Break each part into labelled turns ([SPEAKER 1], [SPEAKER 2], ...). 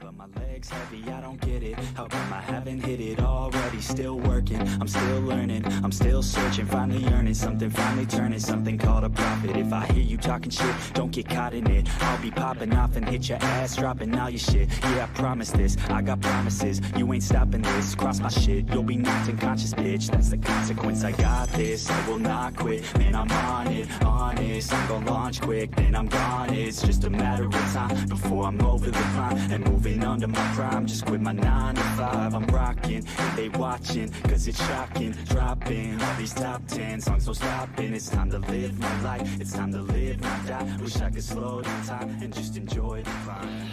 [SPEAKER 1] But my legs heavy, I don't get it. How come I haven't hit it already? Still working, I'm still learning, I'm still searching, finally earning something, finally turning something called a profit. If I hear you talking shit, don't get caught in it. I'll be popping off and hit your ass, dropping all your shit. Yeah, I promise this, I got promises. You ain't stopping this, cross my shit, you'll be knocked unconscious, bitch. That's the consequence, I got this, I will not quit. Man, I'm on it, honest, I'm gonna launch quick, then I'm gone. It's just a matter of time before I'm over the climb and moving under my prime. Just quit my 9 to 5, I'm rocking, and they watching, cause it's shocking. Dropping all these top 10 songs, so stopping. It's time to live my life, it's time to live, not die. Wish I could slow down time and just enjoy the climb.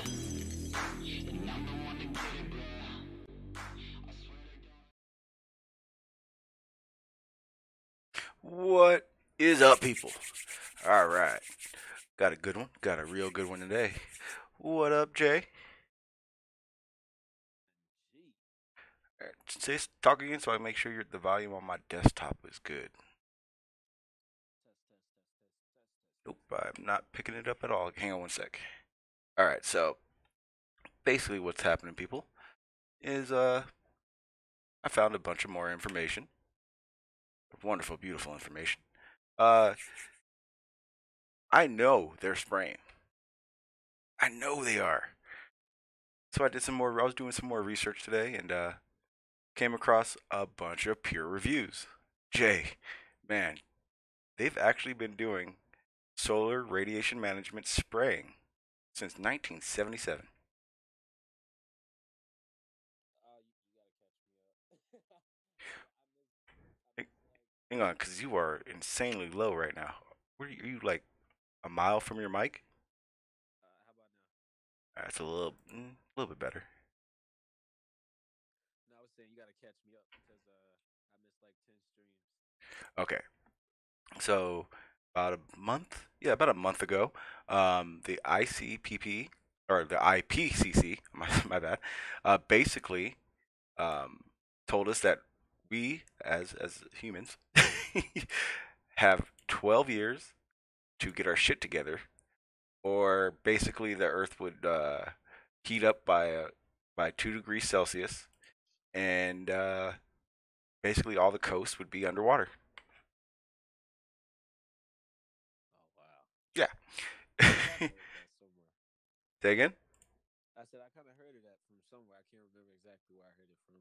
[SPEAKER 2] What is up, people? All right, got a good one, got a real good one today. What up, Jay? Say, talk again so I make sure the volume on my desktop is good. Nope, I'm not picking it up at all. Hang on one sec. All right, so basically what's happening, people, is I found a bunch of more information. Wonderful, beautiful information. I know they're spraying. I know they are. So I did some more. I was doing some more research today, and came across a bunch of peer reviews. Jay, man, they've actually been doing solar radiation management spraying since 1977. Hang on, because you are insanely low right now. Where are you, like a mile from your mic?
[SPEAKER 3] How about now?
[SPEAKER 2] That's a little bit better.
[SPEAKER 3] No, I was saying you gotta catch me up because I missed like 10 streams.
[SPEAKER 2] Okay, so about a month ago, the ICPP or the IPCC, my bad, basically told us that we as humans have 12 years to get our shit together, or basically the Earth would heat up by 2 degrees Celsius, and basically all the coast would be underwater.
[SPEAKER 3] Oh wow.
[SPEAKER 2] Yeah.
[SPEAKER 3] I heard that somewhere.
[SPEAKER 2] Say again?
[SPEAKER 3] I said I kind of heard of that from somewhere. I can't remember exactly where I heard it from.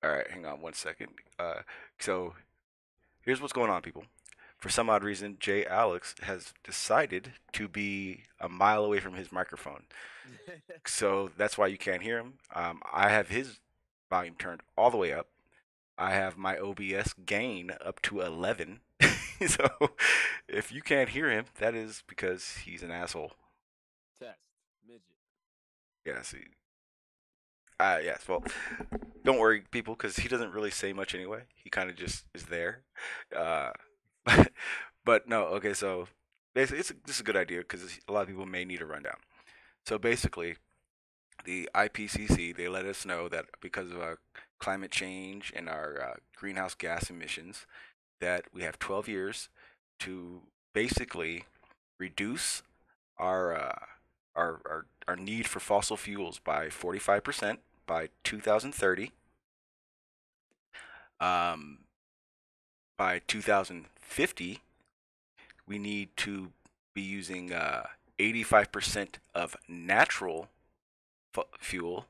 [SPEAKER 2] All right, hang on one second. So here's what's going on, people. For some odd reason, Jay Alex has decided to be a mile away from his microphone. So that's why you can't hear him. I have his volume turned all the way up. I have my OBS gain up to 11. So if you can't hear him, that is because he's an asshole.
[SPEAKER 3] Test midget.
[SPEAKER 2] Yeah, see. Yes, well, don't worry, people, because he doesn't really say much anyway. He kind of just is there. Uh, but no, okay, so basically, this is a good idea because a lot of people may need a rundown. So basically, the IPCC, they let us know that because of climate change and our greenhouse gas emissions, that we have 12 years to basically reduce our our need for fossil fuels by 45% by 2030. By 2050, we need to be using 85% of natural fuel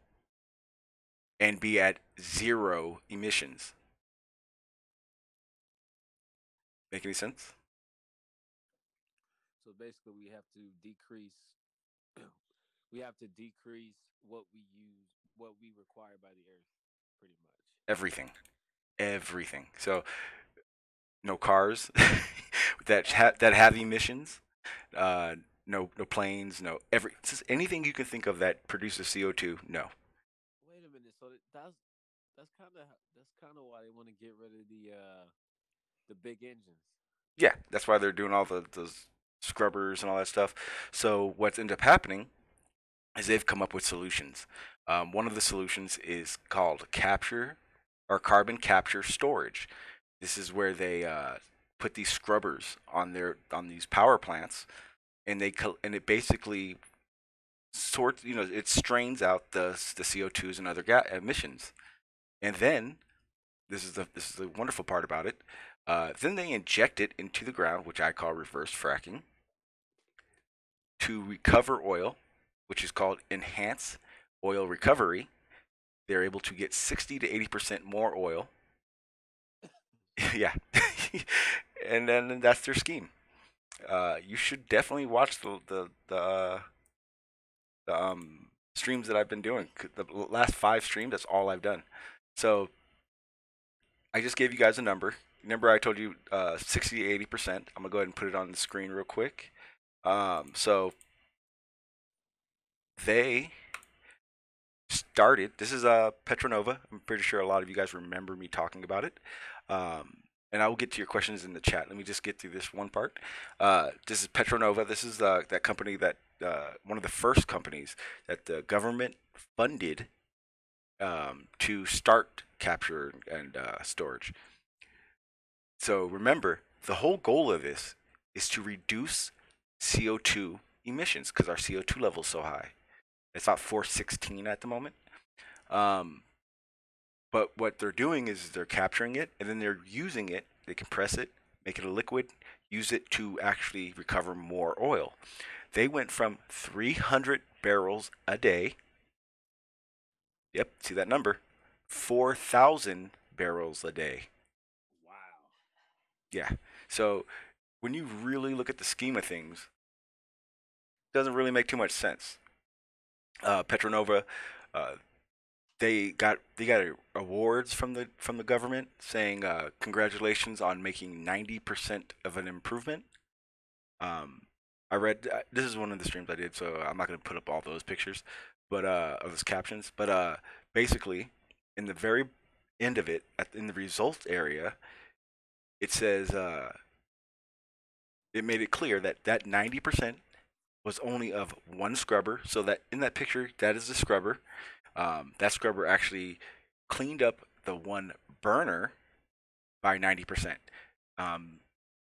[SPEAKER 2] and be at 0 emissions. Make any sense?
[SPEAKER 3] So basically, we have to decrease. We have to decrease what we use, what we require by the earth, pretty much.
[SPEAKER 2] Everything. So no cars that have emissions. No planes, just anything you can think of that produces CO2. No.
[SPEAKER 3] Wait a minute. So that's kind of why they want to get rid of the big engines.
[SPEAKER 2] Yeah, that's why they're doing all those scrubbers and all that stuff. So what's ended up happening is they've come up with solutions. One of the solutions is called capture or carbon capture storage. This is where they put these scrubbers on these power plants, and and it basically sorts, it strains out the CO2s and other emissions, and then this is the wonderful part about it. Then they inject it into the ground, which I call reverse fracking, to recover oil, which is called enhanced oil recovery. They're able to get 60 to 80% more oil. Yeah, and then that's their scheme. You should definitely watch the streams that I've been doing. The last 5 streams, that's all I've done. So I just gave you guys a number. Remember, I told you 60 to 80%. I'm gonna go ahead and put it on the screen real quick. So they started. This is Petronova. I'm pretty sure a lot of you guys remember me talking about it. And I will get to your questions in the chat. Let me just get through this one part. This is Petronova. This is that company that one of the first companies that the government funded to start capture and storage. So remember, the whole goal of this is to reduce CO2 emissions because our CO2 level is so high. It's about 416 at the moment. But what they're doing is they're capturing it and then they're using it. They compress it, make it a liquid, use it to actually recover more oil. They went from 300 barrels a day. Yep, see that number? 4,000 barrels a day.
[SPEAKER 3] Wow.
[SPEAKER 2] Yeah. So when you really look at the scheme of things, it doesn't really make too much sense. Petronova, they got awards from the government saying congratulations on making 90% of an improvement. I read this is one of the streams I did, so I'm not going to put up all those pictures, but of those captions. But basically, in the very end of it, in the results area, it says it made it clear that 90% was only of one scrubber. So that in that picture, that is the scrubber. That scrubber actually cleaned up the one burner by 90%. And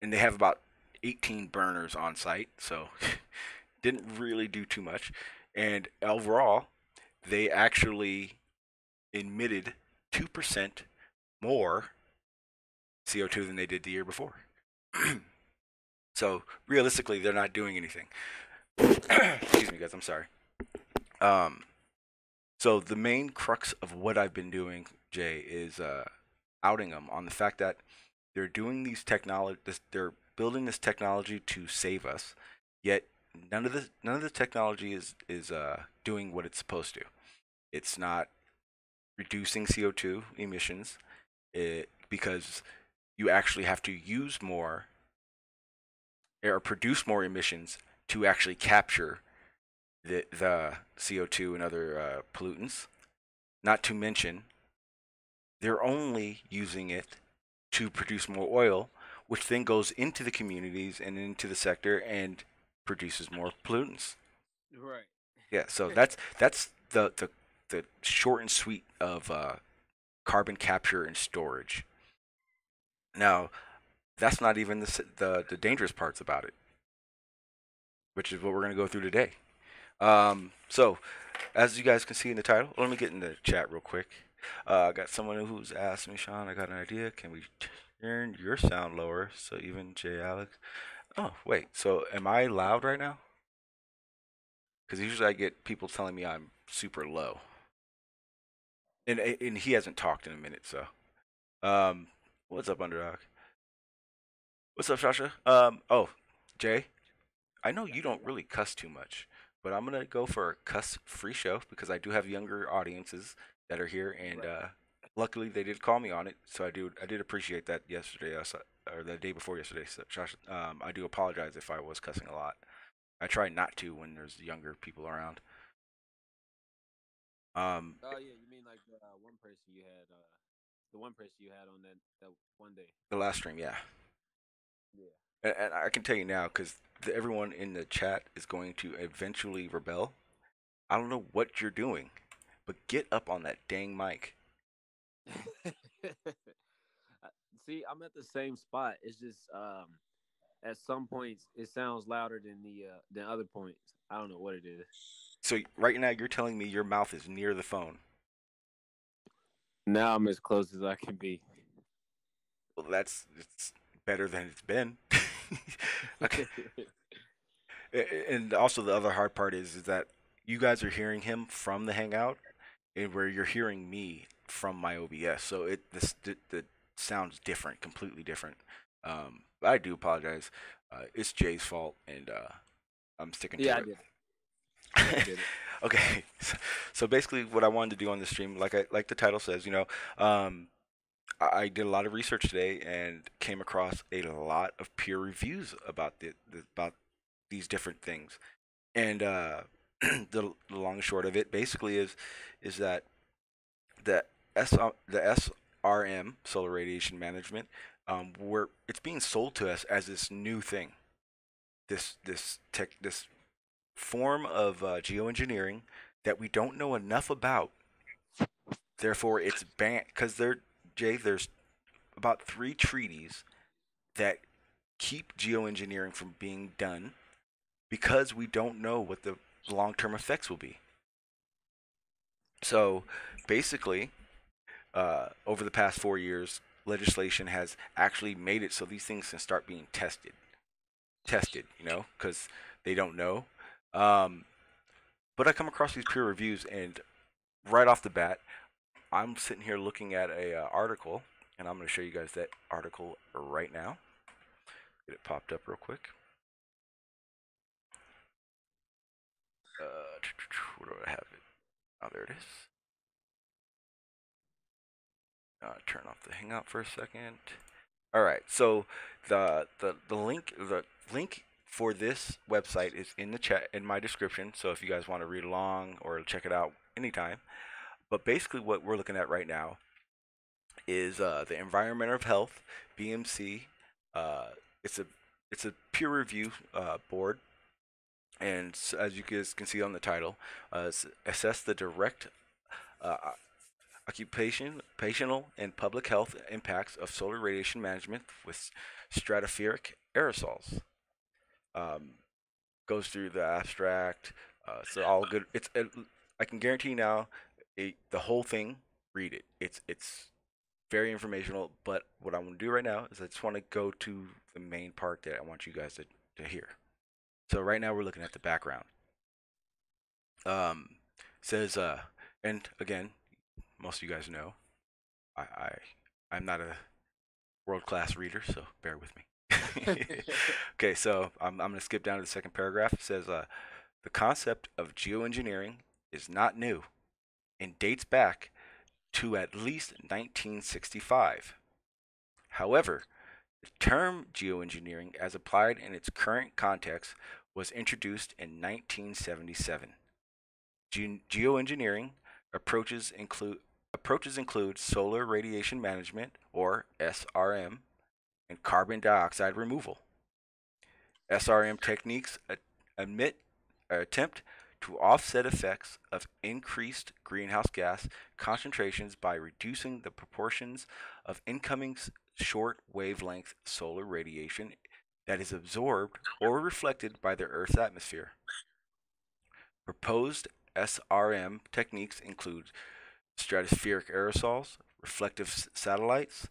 [SPEAKER 2] they have about 18 burners on site, so didn't really do too much. And overall, they actually emitted 2% more CO2 than they did the year before. So realistically, they're not doing anything. Excuse me, guys. I'm sorry. So the main crux of what I've been doing, Jay, is outing them on the fact that they're doing they're building this technology to save us, yet none of the technology is doing what it's supposed to. It's not reducing CO2 emissions, because you actually have to use more or produce more emissions to actually capture the CO2 and other pollutants. Not to mention, they're only using it to produce more oil, which then goes into the communities and into the sector and produces more pollutants.
[SPEAKER 3] Right.
[SPEAKER 2] Yeah, so that's the short and sweet of carbon capture and storage. Now, that's not even the dangerous parts about it, which is what we're going to go through today. So, as you guys can see in the title, let me get in the chat real quick. I got someone who's asked me, Sean, I got an idea. Can we turn your sound lower so even Jay Alex? Oh, wait. So, am I loud right now? Because usually I get people telling me I'm super low. And he hasn't talked in a minute, so. What's up, Underdog? What's up, Sasha? Oh, Jay, I know you don't really cuss too much, but I'm gonna go for a cuss-free show because I do have younger audiences that are here, and luckily they did call me on it, so I did appreciate that yesterday, or the day before yesterday. So Josh, I do apologize if I was cussing a lot. I try not to when there's younger people around.
[SPEAKER 3] Oh yeah, you mean like the one person you had, the one person you had on that one day.
[SPEAKER 2] the last stream, yeah.
[SPEAKER 3] Yeah.
[SPEAKER 2] And I can tell you now, because everyone in the chat is going to eventually rebel. I don't know what you're doing, but get up on that dang mic.
[SPEAKER 3] See, I'm at the same spot. It's just at some points it sounds louder than other points. I don't know what it is.
[SPEAKER 2] So right now you're telling me your mouth is near the phone.
[SPEAKER 3] Now I'm as close as I can be.
[SPEAKER 2] Well, it's better than it's been. Okay. And also the other hard part is that you guys are hearing him from the Hangout, and where you're hearing me from my OBS. So the sounds different, completely different. I do apologize. It's Jay's fault, and I'm sticking
[SPEAKER 3] Yeah,
[SPEAKER 2] to
[SPEAKER 3] I
[SPEAKER 2] it.
[SPEAKER 3] did. Yeah, I did it.
[SPEAKER 2] Okay, so basically, what I wanted to do on the stream, like the title says, I did a lot of research today and came across a lot of peer reviews about about these different things. And the long and short of it basically is that the the SRM, solar radiation management, where it's being sold to us as this new thing, this form of geoengineering that we don't know enough about. Therefore, it's banned because there's about 3 treaties that keep geoengineering from being done because we don't know what the long-term effects will be. So basically, over the past 4 years, legislation has actually made it so these things can start being tested, because they don't know. But I come across these peer reviews, and right off the bat, I'm sitting here looking at a article, and I'm going to show you guys that article right now. Get it popped up real quick. Where do I have it? Oh, there it is. Turn off the Hangout for a second. All right, so the link for this website is in the chat in my description. So if you guys want to read along or check it out anytime. But basically, what we're looking at right now is the Environment of Health BMC. Uh, it's a peer review board, and as you guys can see on the title, assess the direct uh, occupational and public health impacts of solar radiation management with stratospheric aerosols. Goes through the abstract. So all good. I can guarantee now, the whole thing. Read it. It's very informational. But what I want to do right now is I just want to go to the main part that I want you guys to hear. So right now we're looking at the background. Says and again, most of you guys know, I'm not a world-class reader, so bear with me. Okay, so I'm going to skip down to the second paragraph. It says, the concept of geoengineering is not new and dates back to at least 1965. However, the term geoengineering, as applied in its current context, was introduced in 1977. Geoengineering approaches include solar radiation management, or SRM, and carbon dioxide removal. SRM techniques attempt to offset effects of increased greenhouse gas concentrations by reducing the proportions of incoming short wavelength solar radiation that is absorbed or reflected by the Earth's atmosphere. Proposed SRM techniques include stratospheric aerosols, reflective satellites,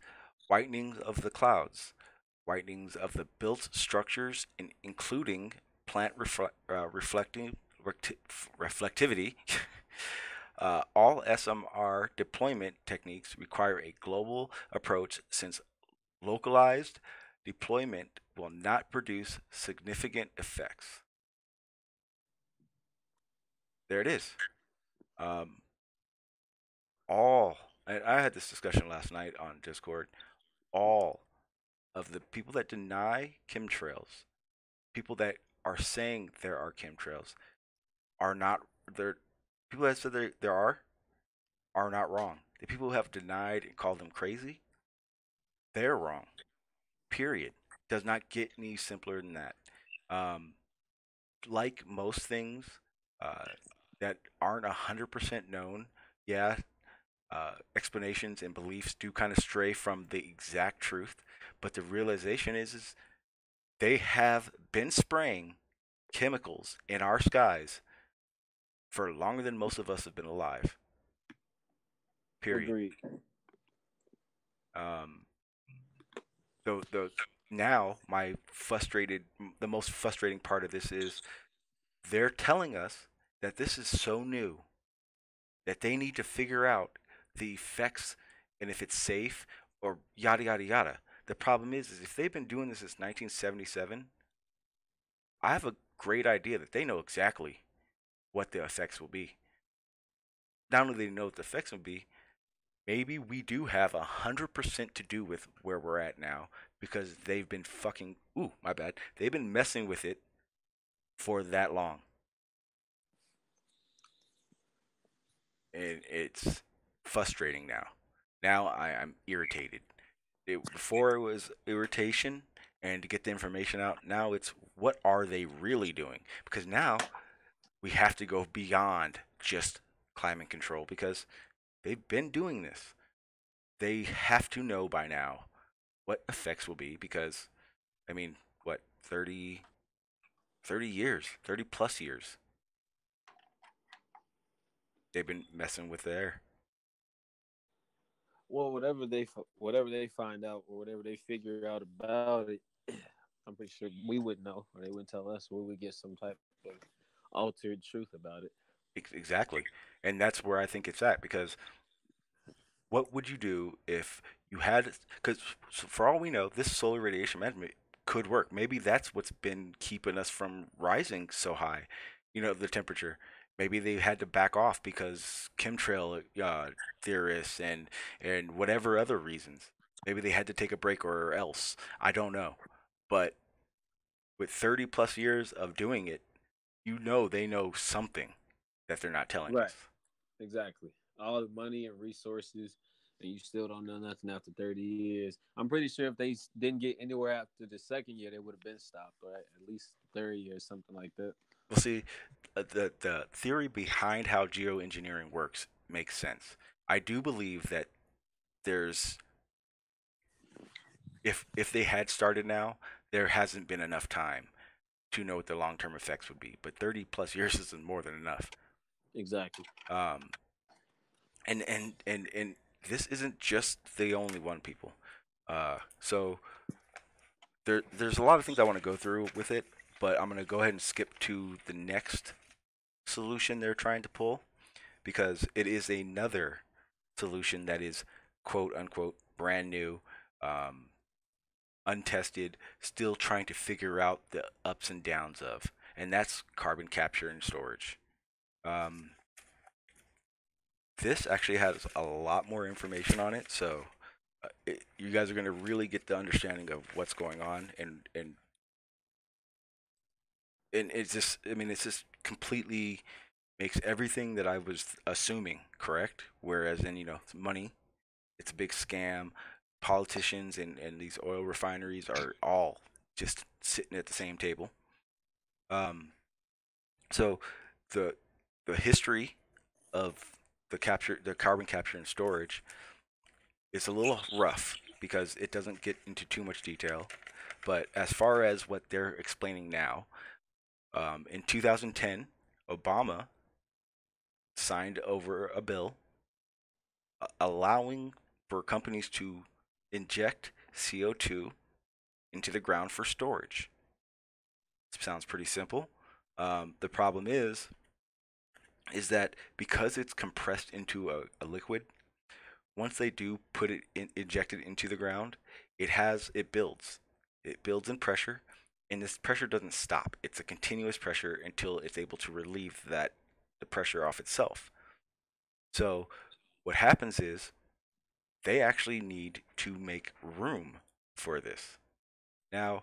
[SPEAKER 2] whitenings of the clouds, whitenings of the built structures, including plant reflectivity. All SMR deployment techniques require a global approach, since localized deployment will not produce significant effects. There it is. All I had this discussion last night on Discord. All of the people that deny chemtrails, people that are saying there are chemtrails, are not there. People that said there are not wrong. The people who have denied and called them crazy, they're wrong. Period. Does not get any simpler than that. Um, like most things uh, that aren't 100% known, yeah, explanations and beliefs do kind of stray from the exact truth. But the realization is they have been spraying chemicals in our skies for longer than most of us have been alive. Period.
[SPEAKER 3] Agreed.
[SPEAKER 2] Um, the now the most frustrating part of this is they're telling us that this is so new that they need to figure out the effects and if it's safe or yada yada yada. The problem is if they've been doing this since 1977, I have a great idea that they know exactly what the effects will be. Not only do they know what the effects will be, maybe we do have 100% to do with where we're at now because they've been fucking. Ooh, my bad. They've been messing with it for that long, and it's frustrating now. Now I'm irritated. Before it was irritation and to get the information out. Now it's what are they really doing? Because now we have to go beyond just climate control because they've been doing this. They have to know by now what effects will be because, I mean, what, 30 years, 30 plus years, they've been messing with the air.
[SPEAKER 3] Well, whatever they find out or whatever they figure out about it, I'm pretty sure we would know, or they wouldn't tell us. We would get some type of altered truth about it.
[SPEAKER 2] Exactly. And that's where I think it's at because what would you do if you had, because for all we know, this solar radiation management could work. Maybe that's what's been keeping us from rising so high, the temperature. Maybe they had to back off because chemtrail theorists and whatever other reasons. Maybe they had to take a break or else. I don't know. But with 30 plus years of doing it, they know something that they're not telling
[SPEAKER 3] Right.
[SPEAKER 2] us.
[SPEAKER 3] Exactly. All the money and resources, and you still don't know nothing after 30 years. I'm pretty sure if they didn't get anywhere after the second year, they would have been stopped, right? At least the third year, something like that.
[SPEAKER 2] Well, see, the theory behind how geoengineering works makes sense. I do believe that there's if they had started now, there hasn't been enough time to know what the long term effects would be. But 30 plus years isn't more than enough.
[SPEAKER 3] Exactly.
[SPEAKER 2] And this isn't just the only one, people. So there's a lot of things I want to go through with it, but I'm gonna go ahead and skip to the next solution they're trying to pull because it is another solution that is quote unquote brand new, untested, still trying to figure out the ups and downs of, and that's carbon capture and storage. This actually has a lot more information on it, so you guys are going to really get the understanding of what's going on, and it's just, I mean, it's just completely makes everything that I was assuming correct. Whereas in, it's money, it's a big scam. Politicians and these oil refineries are all just sitting at the same table. So the history of the carbon capture and storage is a little rough because it doesn't get into too much detail. But as far as what they're explaining now, in 2010, Obama signed over a bill allowing for companies to inject CO2 into the ground for storage. Sounds pretty simple. The problem is that because it's compressed into a liquid, once they do put it inject it into the ground, it builds in pressure, and this pressure doesn't stop. It's a continuous pressure until it's able to relieve the pressure off itself. So what happens is they actually need to make room for this. Now,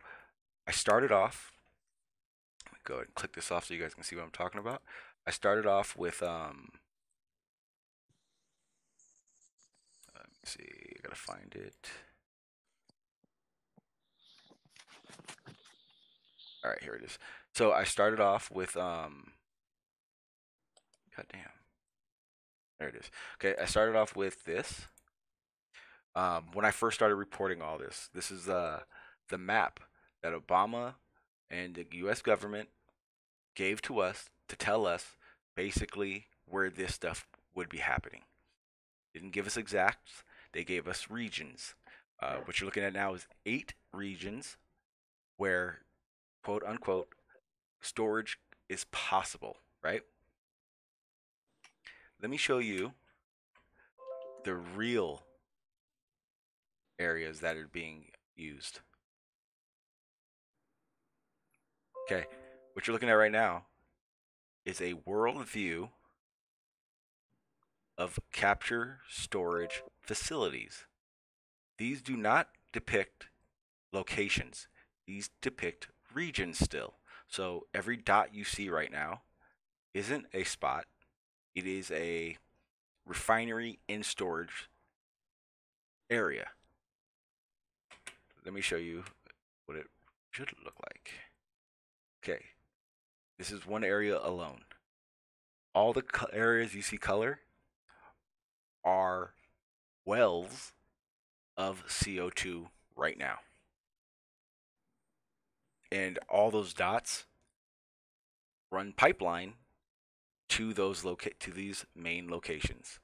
[SPEAKER 2] I started off, let me go ahead and click this off so you guys can see what I'm talking about. I started off with, let me see, I gotta find it. All right, here it is. So I started off with, goddamn. There it is. Okay, I started off with this. When I first started reporting all this, this is the map that Obama and the U.S. government gave to us to tell us basically where this stuff would be happening. Didn't give us exacts. They gave us regions. What you're looking at now is 8 regions where, quote unquote, storage is possible, right? Let me show you the real areas that are being used. Okay, what you're looking at right now is a world view of capture storage facilities. These do not depict locations. These depict regions still. So every dot you see right now isn't a spot. It is a refinery in storage area. Let me show you what it should look like. Okay, this is one area alone. All the areas you see color are wells of CO2 right now. And all those dots run pipeline to those these main locations.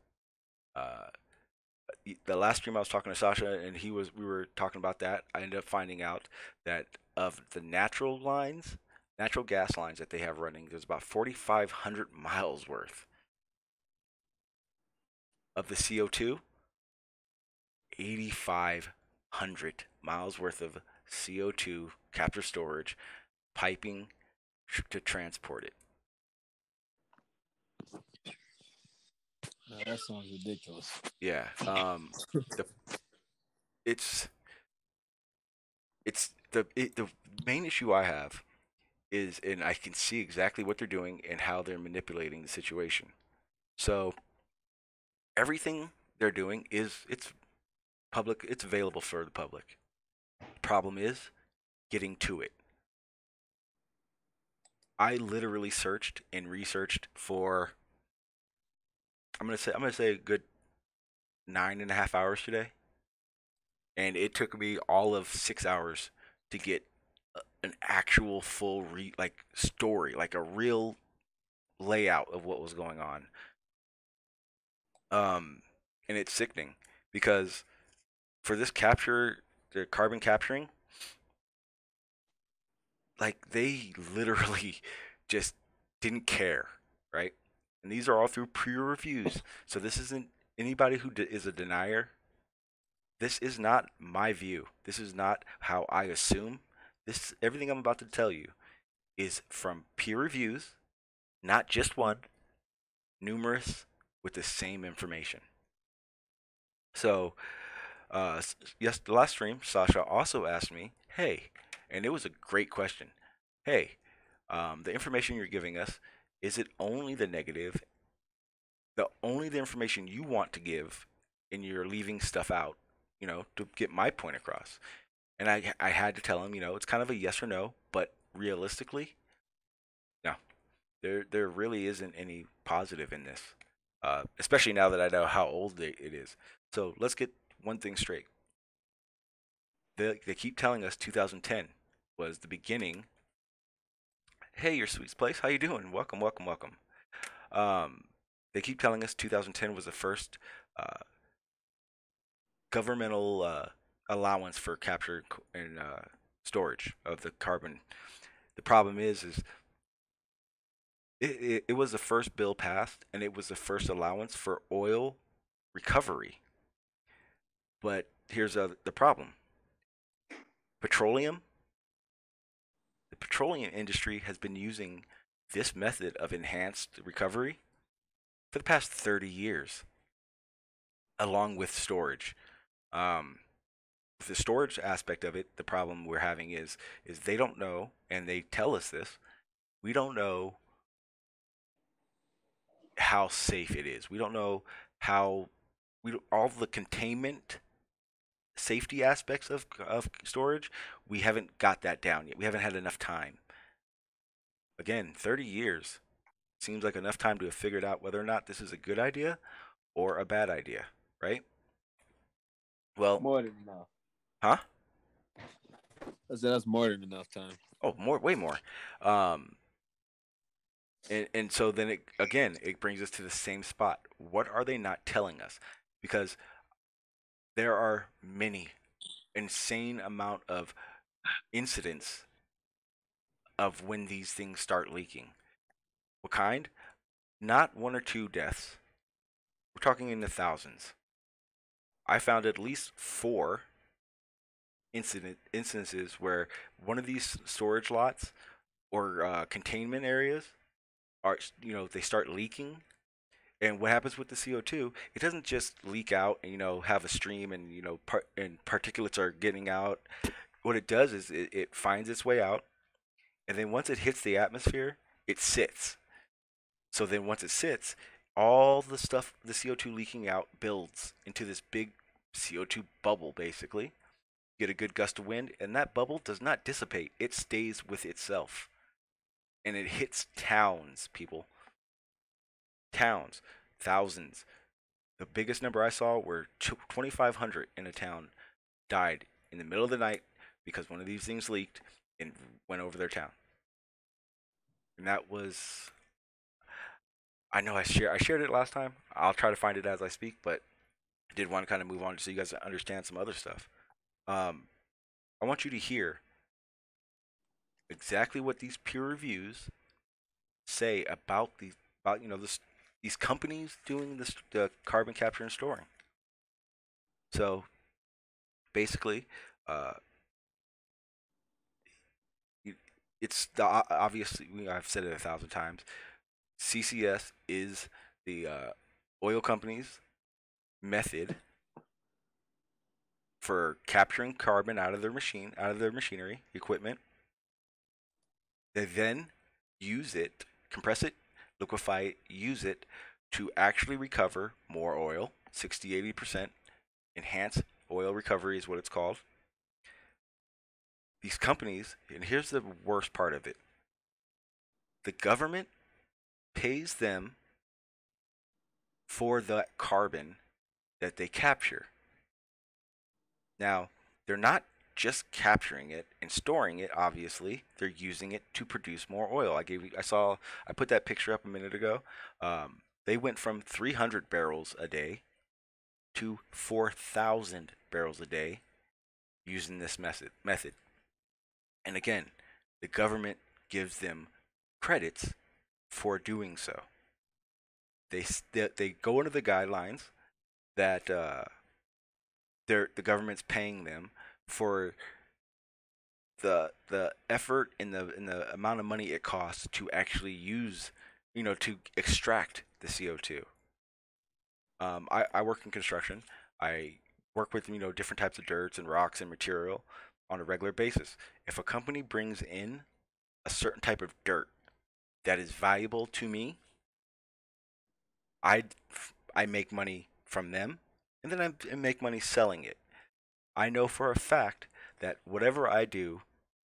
[SPEAKER 2] The last stream I was talking to Sasha, and we were talking about that. I ended up finding out that of the natural gas lines that they have running, there's about 4,500 miles worth. Of the CO2, 8,500 miles worth of CO2 capture storage piping to transport it.
[SPEAKER 3] No, that sounds ridiculous.
[SPEAKER 2] Yeah. The main issue I have is, and I can see exactly what they're doing and how they're manipulating the situation. So everything they're doing it's public, it's available for the public. The problem is getting to it. I literally searched and researched for, I'm gonna say a good 9.5 hours today, and it took me all of 6 hours to get an actual full story, like a real layout of what was going on. And it's sickening because for this the carbon capturing, like they literally just didn't care, right? And these are all through peer reviews. So this isn't anybody who is a denier. This is not my view. This is not how I assume. Everything I'm about to tell you is from peer reviews, not just one, numerous, with the same information. So, yes, the last stream, Sasha also asked me, hey, and it was a great question. Hey, the information you're giving us, is it only the negative, only the information you want to give, and you're leaving stuff out, to get my point across? And I had to tell him, it's kind of a yes or no, but realistically, no, there really isn't any positive in this, especially now that I know how old it is. So let's get one thing straight. They keep telling us 2010 was the beginning. Hey, your sweet place, how you doing? Welcome, welcome, welcome. They keep telling us 2010 was the first governmental allowance for capture and storage of the carbon. The problem is it was the first bill passed, and it was the first allowance for oil recovery. But here's the problem. The petroleum industry has been using this method of enhanced recovery for the past 30 years, along with storage. The storage aspect of it, the problem we're having is they don't know, and they tell us this. We don't know how safe it is. We don't know how all the containment safety aspects of storage. We haven't got that down yet. We haven't had enough time. Again, 30 years seems like enough time to have figured out whether or not this is a good idea or a bad idea, right? Well,
[SPEAKER 3] More than enough.
[SPEAKER 2] huh?
[SPEAKER 3] That's more than enough time.
[SPEAKER 2] Oh, way more. And so then it brings us to the same spot. What are they not telling us? Because there are many insane amount of incidents of when these things start leaking. What kind? Not 1 or 2 deaths. We're talking in the thousands. I found at least 4 instances where one of these storage lots or containment areas are, they start leaking. And what happens with the CO2? It doesn't just leak out and have a stream and and particulates are getting out. What it does is it finds its way out, and then once it hits the atmosphere, it sits. So then once it sits, all the stuff, the CO2 leaking out, builds into this big CO2 bubble, basically. Get a good gust of wind, and that bubble does not dissipate. It stays with itself. And it hits towns, people. Towns. Thousands. The biggest number I saw were 2,500 in a town died in the middle of the night because one of these things leaked and went over their town. And that was... I know I shared it last time. I'll try to find it as I speak, but I did want to kind of move on so you guys understand some other stuff. I want you to hear exactly what these peer reviews say about these companies doing this, the carbon capture and storing. So basically, it's obviously, I've said it 1,000 times. CCS is the oil company's method for capturing carbon out of their machinery equipment. They then use it, compress it, liquefy it, use it to actually recover more oil, 60-80%. Enhanced oil recovery is what it's called. These companies, and here's the worst part of it, the government pays them for the carbon that they capture. Now, they're not just capturing it and storing it, obviously. They're using it to produce more oil. I put that picture up a minute ago. They went from 300 barrels a day to 4,000 barrels a day using this method. And again, the government gives them credits for doing so. They go into the guidelines that the government's paying them for the effort and the amount of money it costs to actually use, to extract the CO2. I work in construction. I work with different types of dirts and rocks and material on a regular basis. If a company brings in a certain type of dirt that is valuable to me, I make money from them, and then I make money selling it. I know for a fact that whatever I do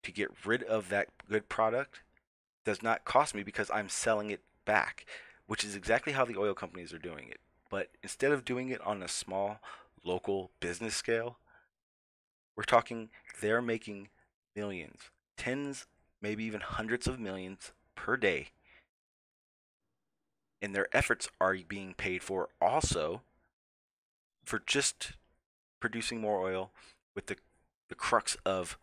[SPEAKER 2] to get rid of that good product does not cost me because I'm selling it back, which is exactly how the oil companies are doing it. But instead of doing it on a small local business scale, we're talking they're making millions, tens, maybe even hundreds of millions per day. And their efforts are being paid for also for just producing more oil with the crux of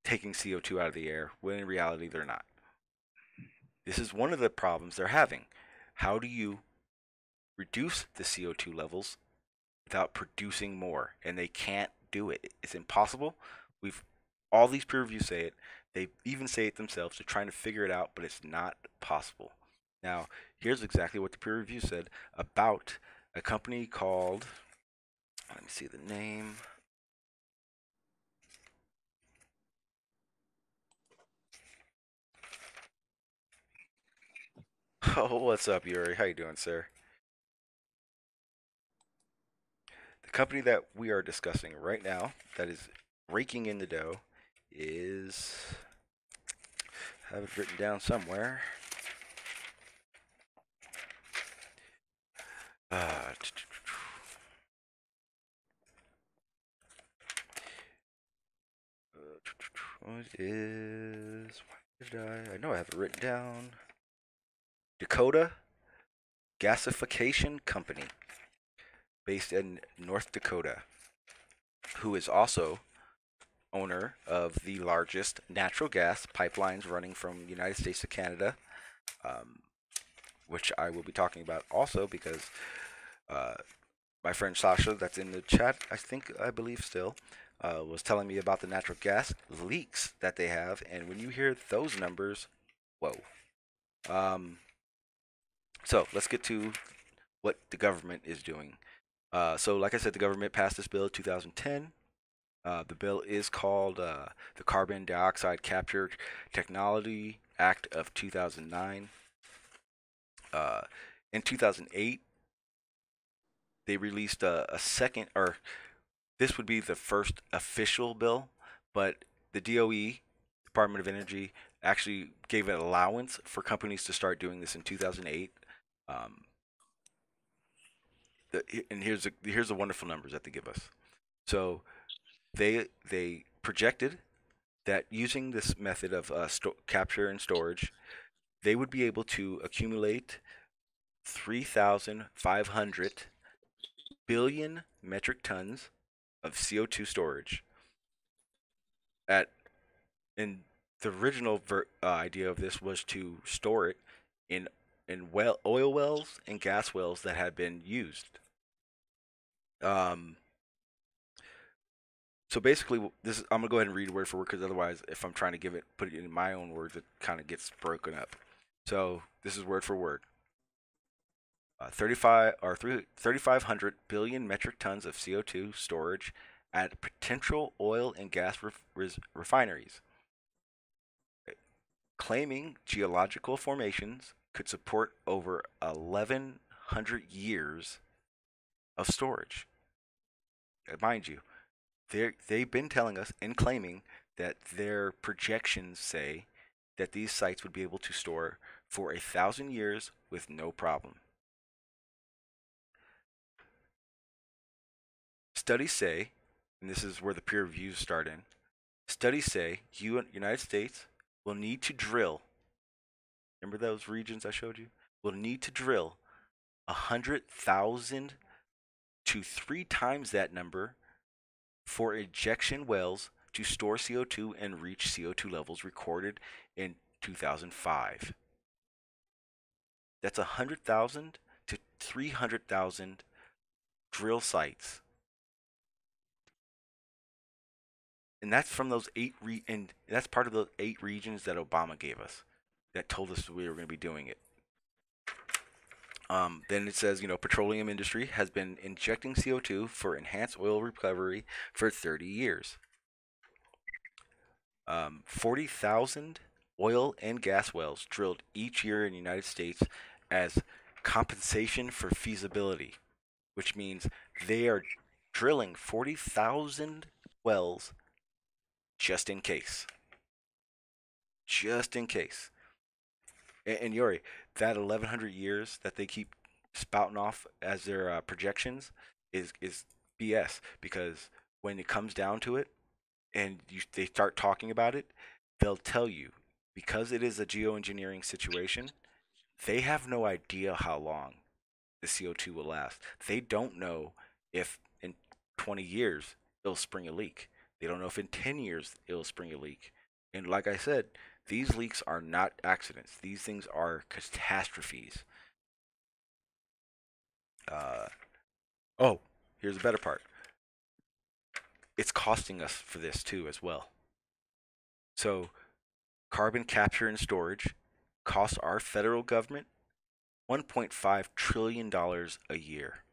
[SPEAKER 2] taking CO2 out of the air, when in reality they're not. This is one of the problems they're having. How do you reduce the CO2 levels without producing more? And they can't do it. It's impossible. All these peer reviews say it. They even say it themselves. They're trying to figure it out, but it's not possible. Now, here's exactly what the peer review said about a company called Let me see the name. Oh, what's up, Yuri? How you doing, sir? The company that we are discussing right now that is raking in the dough is, I have it written down somewhere. Uh, what is? Why did I know I have it written down. Dakota Gasification Company, based in North Dakota, who is also owner of the largest natural gas pipelines running from the United States to Canada, which I will be talking about also because my friend Sasha, that's in the chat, I believe still, was telling me about the natural gas leaks that they have, and when you hear those numbers, whoa. So let's get to what the government is doing. So like I said, the government passed this bill in 2010. The bill is called the Carbon Dioxide Capture Technology Act of 2009. In 2008, they released a second, or this would be the first official bill, but the DOE, Department of Energy, actually gave an allowance for companies to start doing this in 2008. And here's the wonderful numbers that they give us. So they projected that using this method of capture and storage, they would be able to accumulate 3,500 billion metric tons of CO2 storage. And the original idea of this was to store it in oil wells and gas wells that had been used. So basically, I'm gonna go ahead and read word for word because otherwise, if I'm trying to put it in my own words, it kind of gets broken up. So this is word for word. 3,500 billion metric tons of CO2 storage at potential oil and gas refineries, claiming geological formations could support over 1,100 years of storage. Mind you, they've been telling us and claiming that their projections say that these sites would be able to store for 1,000 years with no problem. Studies say, and this is where the peer reviews start in, studies say United States will need to drill, remember those regions I showed you? Will need to drill 100,000 to 3 times that number for injection wells to store CO2 and reach CO2 levels recorded in 2005. That's 100,000 to 300,000 drill sites. And that's from those and that's part of the 8 regions that Obama gave us that told us we were going to be doing it. Then it says, petroleum industry has been injecting CO2 for enhanced oil recovery for 30 years. 40,000 oil and gas wells drilled each year in the United States as compensation for feasibility, which means they are drilling 40,000 wells just in case. Just in case. And Yuri, that 1,100 years that they keep spouting off as their projections is BS, because when it comes down to it and they start talking about it, they'll tell you, because it is a geoengineering situation, they have no idea how long the CO2 will last. They don't know if in 20 years it'll spring a leak. They don't know if in 10 years it'll spring a leak. And like I said, these leaks are not accidents. These things are catastrophes. Oh, here's the better part. It's costing us for this too as well. So carbon capture and storage costs our federal government $1.5 trillion a year.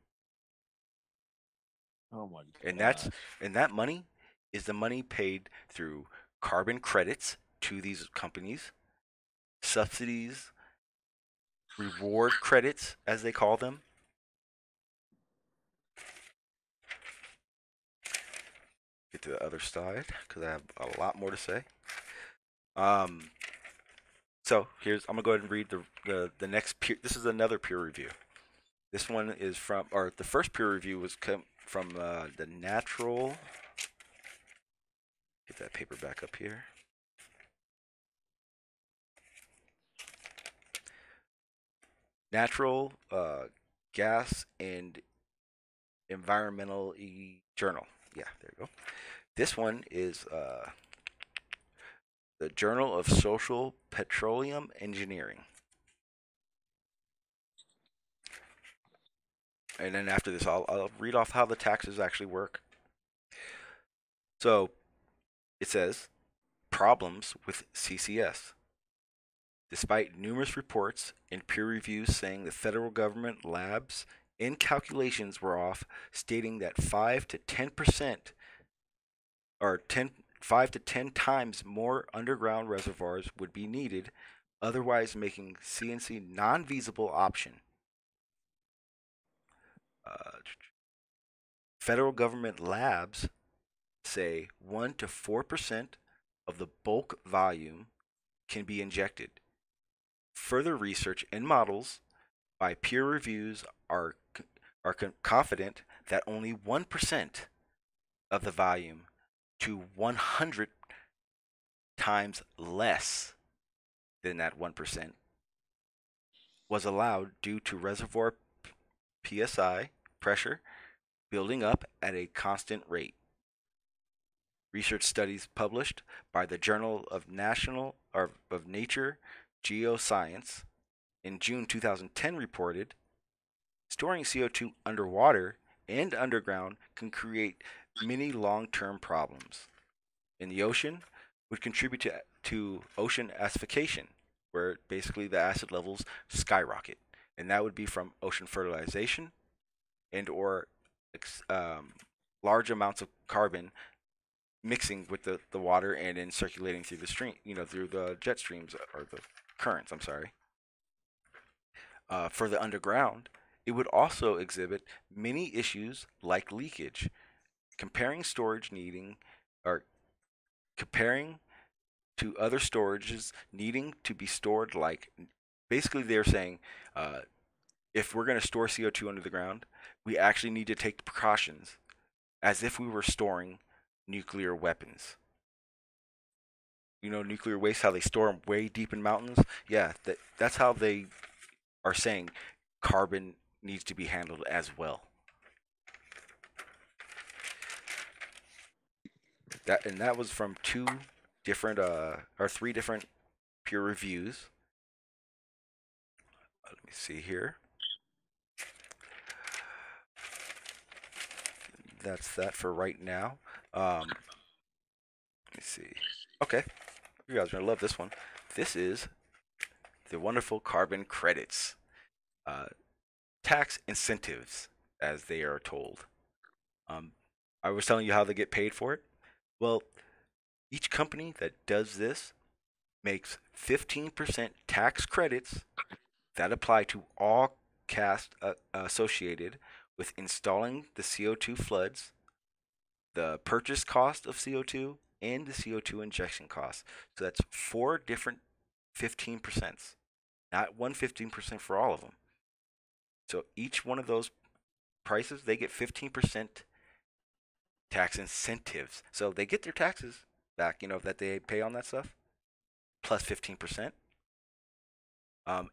[SPEAKER 3] Oh my
[SPEAKER 2] And
[SPEAKER 3] gosh.
[SPEAKER 2] that money is the money paid through carbon credits to these companies, subsidies, reward credits as they call them. Get to the other side because I have a lot more to say. Um, so I'm gonna go ahead and read the next peer. This is another peer review. This one is from, or the first peer review was from the Natural. Get that paper back up here. Natural Gas and Environmental Journal. Yeah, there you go. This one is the Journal of Social Petroleum Engineering. And then after this, I'll read off how the taxes actually work. So it says, problems with CCS. Despite numerous reports and peer reviews saying the federal government labs and calculations were off, stating that 5 to 10% or 5 to 10 times more underground reservoirs would be needed, otherwise making CNC non-feasible option. Federal government labs say 1 to 4% of the bulk volume can be injected. Further research and models by peer reviews are confident that only 1% of the volume to 100 times less than that 1% was allowed due to reservoir PSI pressure building up at a constant rate. Research studies published by the Journal of Nature Geoscience in June 2010 reported storing CO2 underwater and underground can create many long-term problems. In the ocean, would contribute to ocean acidification, where basically the acid levels skyrocket, and that would be from ocean fertilization and or large amounts of carbon mixing with the water and then circulating through the stream, through the jet streams or the currents. I'm sorry. For the underground, it would also exhibit many issues like leakage, comparing to other storages needing to be stored. Like, basically, they're saying, if we're going to store CO2 under the ground, we actually need to take the precautions as if we were storing nuclear weapons. Nuclear waste, how they store them way deep in mountains. Yeah, that's how they are saying carbon needs to be handled as well. That was from three different peer reviews. Let me see here. That's that for right now. Let me see. Okay, you guys are gonna love this one. This is the wonderful carbon credits, tax incentives, as they are told. I was telling you how they get paid for it. Well, each company that does this makes 15% tax credits that apply to all costs associated with installing the CO2 floods, the purchase cost of CO2, and the CO2 injection cost. So that's 4 different 15%, not one 15% for all of them. So each one of those prices, they get 15% tax incentives. So they get their taxes back, that they pay on that stuff, plus 15%.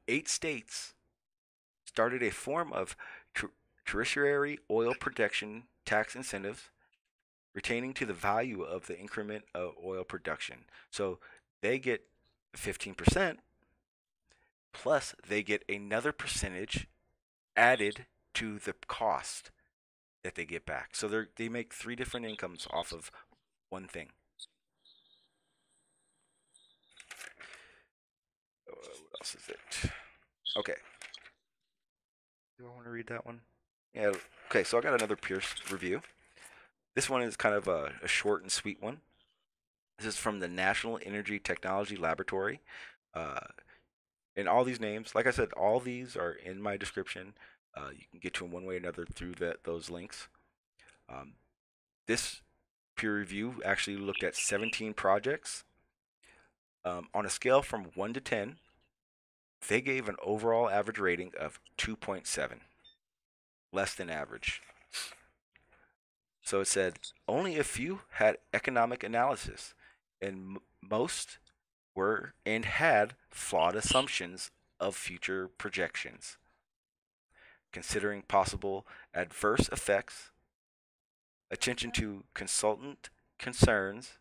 [SPEAKER 2] 8 states started a form of tertiary oil production tax incentives retaining to the value of the increment of oil production. So they get 15%, plus they get another percentage added to the cost that they get back. So they make 3 different incomes off of one thing. What else is it? Okay. Do I want to read that one? Yeah. Okay, so I got another peer review. This one is kind of a short and sweet one. This is from the National Energy Technology Laboratory. Uh, and all these names, like I said, all these are in my description. You can get to them one way or another through those links. Um, this peer review actually looked at 17 projects. On a scale from 1 to 10, they gave an overall average rating of 2.7, less than average. So it said only a few had economic analysis, and most were and had flawed assumptions of future projections. Considering possible adverse effects, attention to consultant concerns,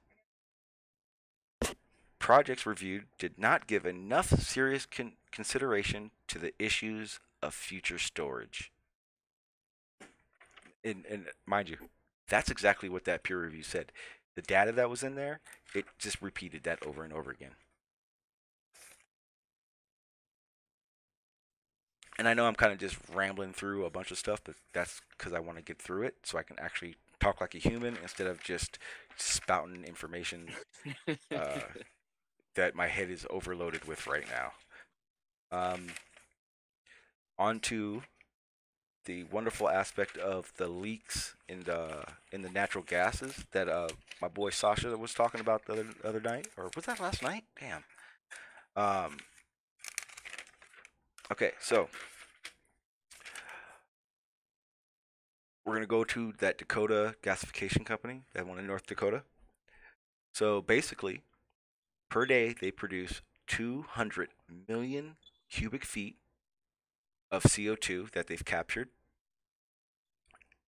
[SPEAKER 2] projects reviewed did not give enough serious consideration to the issues of future storage. And mind you, that's exactly what that peer review said. The data that was in there, it just repeated that over and over again. And I know I'm kind of just rambling through a bunch of stuff, but that's because I want to get through it so I can actually talk like a human instead of just spouting information that my head is overloaded with right now. On to the wonderful aspect of the leaks in the natural gases that my boy Sasha was talking about the other night, or was that last night? Damn. Okay, so we're gonna go to that Dakota Gasification company, that one in North Dakota. So basically, per day they produce 200 million cubic feet of CO2 that they've captured.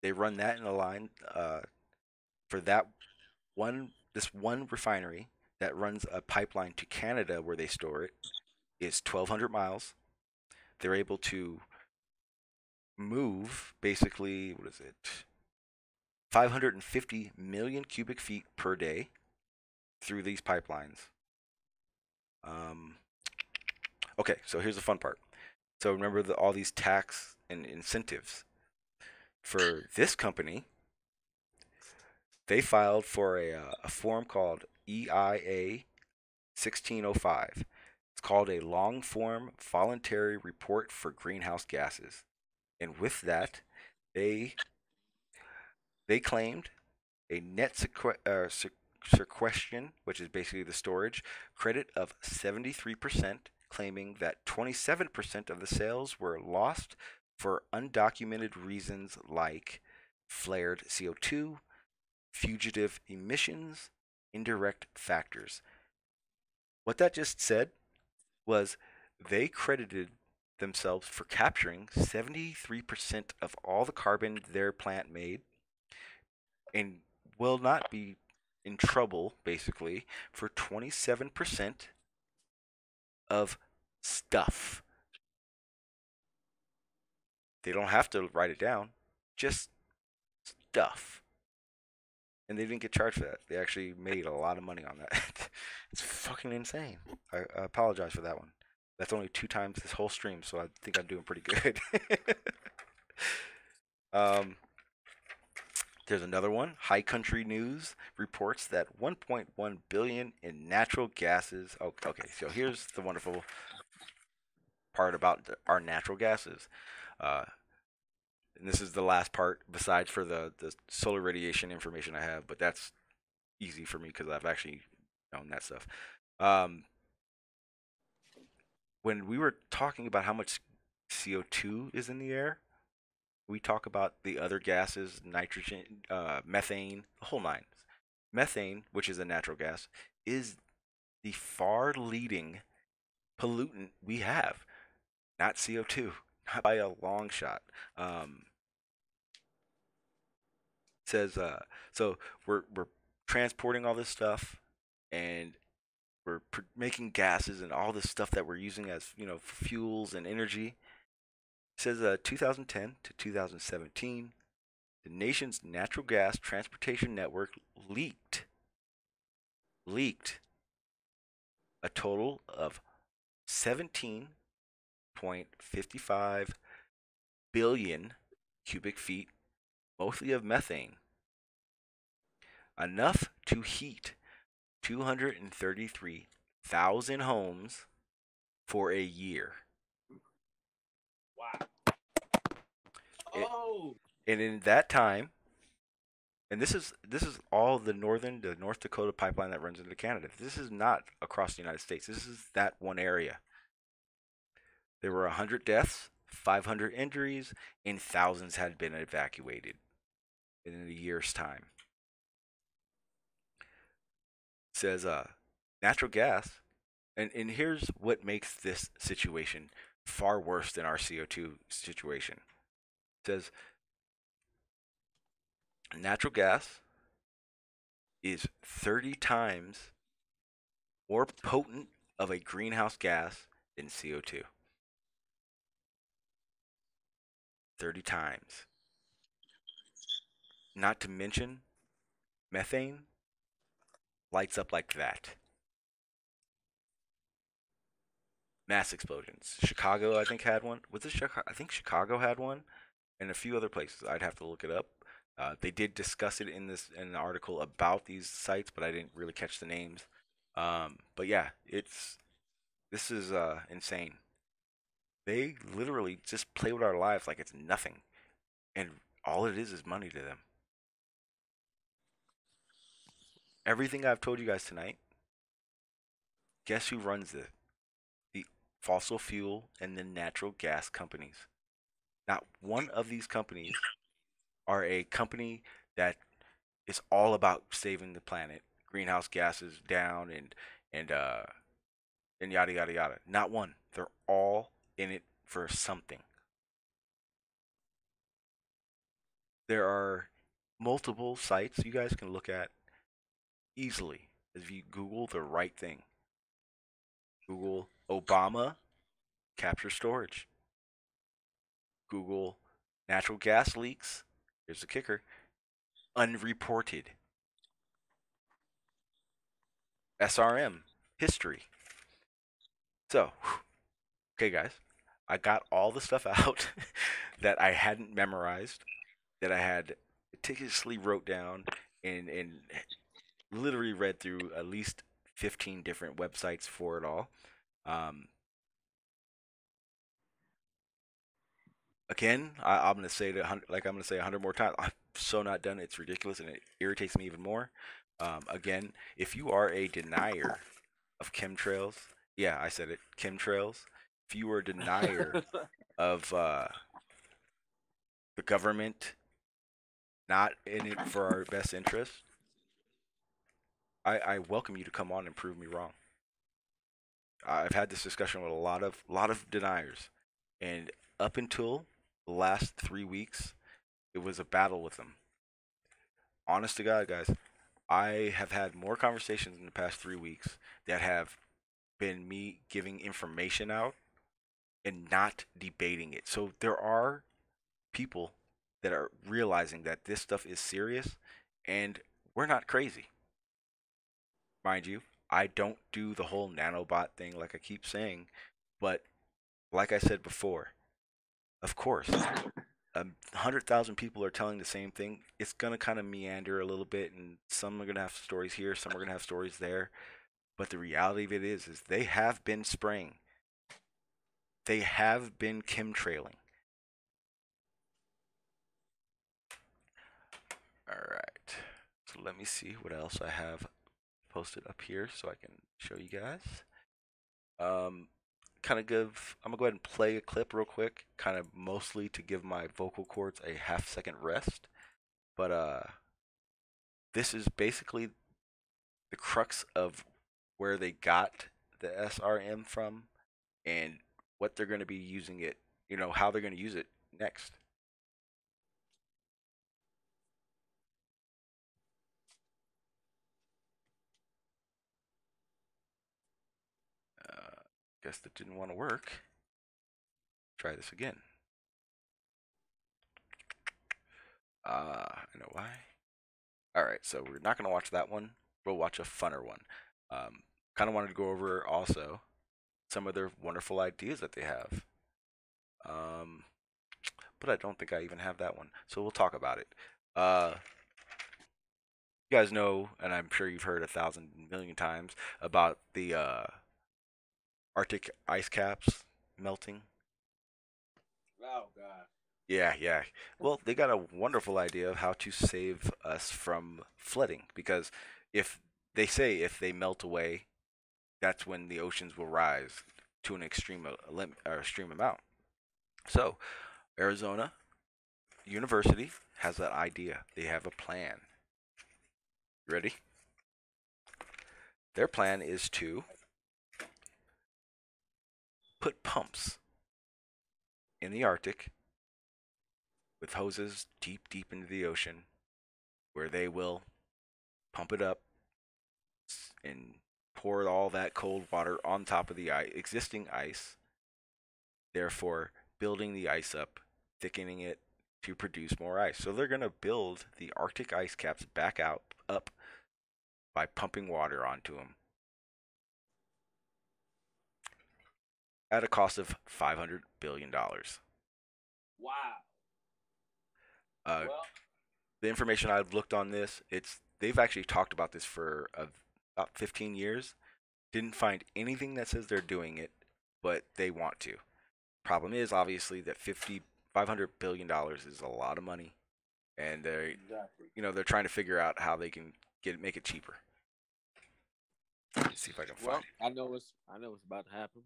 [SPEAKER 2] They run that in a line for this one refinery that runs a pipeline to Canada where they store it is 1,200 miles. They're able to move basically, 550 million cubic feet per day through these pipelines. Okay, so here's the fun part. So remember all these tax and incentives. For this company, they filed for a form called EIA 1605. It's called a long form voluntary report for greenhouse gases. And with that, they claimed a net sequestration, which is basically the storage, credit of 73%, claiming that 27% of the sales were lost for undocumented reasons like flared CO2, fugitive emissions, indirect factors. What that just said was they credited themselves for capturing 73% of all the carbon their plant made and will not be in trouble, basically, for 27% of stuff. They don't have to write it down, just stuff. And they didn't get charged for that. They actually made a lot of money on that. It's fucking insane. I apologize for that one. That's only 2 times this whole stream, so I think I'm doing pretty good. There's another one. High Country News reports that 1.1 billion in natural gases. Oh, okay, so here's the wonderful part about our natural gases. And this is the last part, besides for the solar radiation information I have, but that's easy for me because I've actually known that stuff. When we were talking about how much CO2 is in the air, we talk about the other gases, nitrogen, methane, the whole nine. Methane, which is a natural gas, is the far leading pollutant we have, not CO2, not by a long shot. Says so we're transporting all this stuff, and we're making gases and all this stuff that we're using as fuels and energy. It says 2010 to 2017, the nation's natural gas transportation network leaked a total of 17.55 billion cubic feet, mostly of methane. enough to heat 233,000 homes for a year.
[SPEAKER 3] Wow.
[SPEAKER 2] And in that time, and this is all the North Dakota pipeline that runs into Canada. This is not across the United States. This is that one area. There were 100 deaths, 500 injuries, and thousands had been evacuated in a year's time. It says natural gas, and here's what makes this situation far worse than our CO2 situation. It says natural gas is 30 times more potent of a greenhouse gas than CO2. 30 times. Not to mention, methane lights up like that. Mass explosions. Chicago, I think, had one. Was it Chicago? I think Chicago had one, and a few other places. I'd have to look it up. They did discuss it in an article about these sites, but I didn't really catch the names. But yeah, this is insane. They literally just play with our lives like it's nothing, and all it is money to them. Everything I've told you guys tonight, guess who runs it? The fossil fuel and the natural gas companies. Not one of these companies are a company that is all about saving the planet, greenhouse gases down, and yada yada yada. Not one. They're all in it for something. There are multiple sites you guys can look at easily if you Google the right thing. Google Obama capture storage. Google natural gas leaks. Here's the kicker. Unreported. SRM history. So, okay guys, I got all the stuff out that I hadn't memorized, that I had meticulously wrote down and literally read through at least 15 different websites for it all. Again, I'm gonna say that I'm gonna say 100 more times. I'm so not done. It's ridiculous and it irritates me even more. Again, if you are a denier of chemtrails, yeah, I said it, chemtrails. If you are a denier of the government not in it for our best interest, I welcome you to come on and prove me wrong. I've had this discussion with a lot of deniers, and up until the last 3 weeks, it was a battle with them. Honest to God, guys, I have had more conversations in the past 3 weeks that have been me giving information out and not debating it. So there are people that are realizing that this stuff is serious, and we're not crazy. Mind you, I don't do the whole nanobot thing like I keep saying, but like I said before, of course, 100,000 people are telling the same thing. It's gonna kind of meander a little bit, and some are gonna have stories here, some are gonna have stories there. But the reality of it is they have been spraying. They have been chemtrailing. All right. So let me see what else I have posted up here so I can show you guys. I'm gonna go ahead and play a clip real quick, kind of mostly to give my vocal cords a half-second rest. But this is basically the crux of where they got the SRM from and what they're going to be using it, how they're going to use it next. Guess that didn't want to work. Try this again. I know why. Alright, so we're not going to watch that one. We'll watch a funner one. Kind of wanted to go over also some of their wonderful ideas that they have. But I don't think I even have that one. So we'll talk about it. You guys know, and I'm sure you've heard 1,000 million times about the Arctic ice caps melting.
[SPEAKER 3] Oh God.
[SPEAKER 2] Yeah, yeah. Well, they got a wonderful idea of how to save us from flooding because if they say if they melt away, that's when the oceans will rise to an extreme amount. So, Arizona University has that idea. They have a plan. You ready? Their plan is to put pumps in the Arctic with hoses deep, deep into the ocean where they will pump it up and pour all that cold water on top of the existing ice, therefore building the ice up, thickening it to produce more ice. So they're going to build the Arctic ice caps back up by pumping water onto them at a cost of $500 billion.
[SPEAKER 3] Wow.
[SPEAKER 2] Uh,
[SPEAKER 3] Well,
[SPEAKER 2] the information I've looked on this, they've actually talked about this for about 15 years. Didn't find anything that says they're doing it, but they want to. Problem is, obviously, that $500 billion is a lot of money, and they're trying to figure out how they can make it cheaper. Let's see if I can find it.
[SPEAKER 3] I know what's about to happen.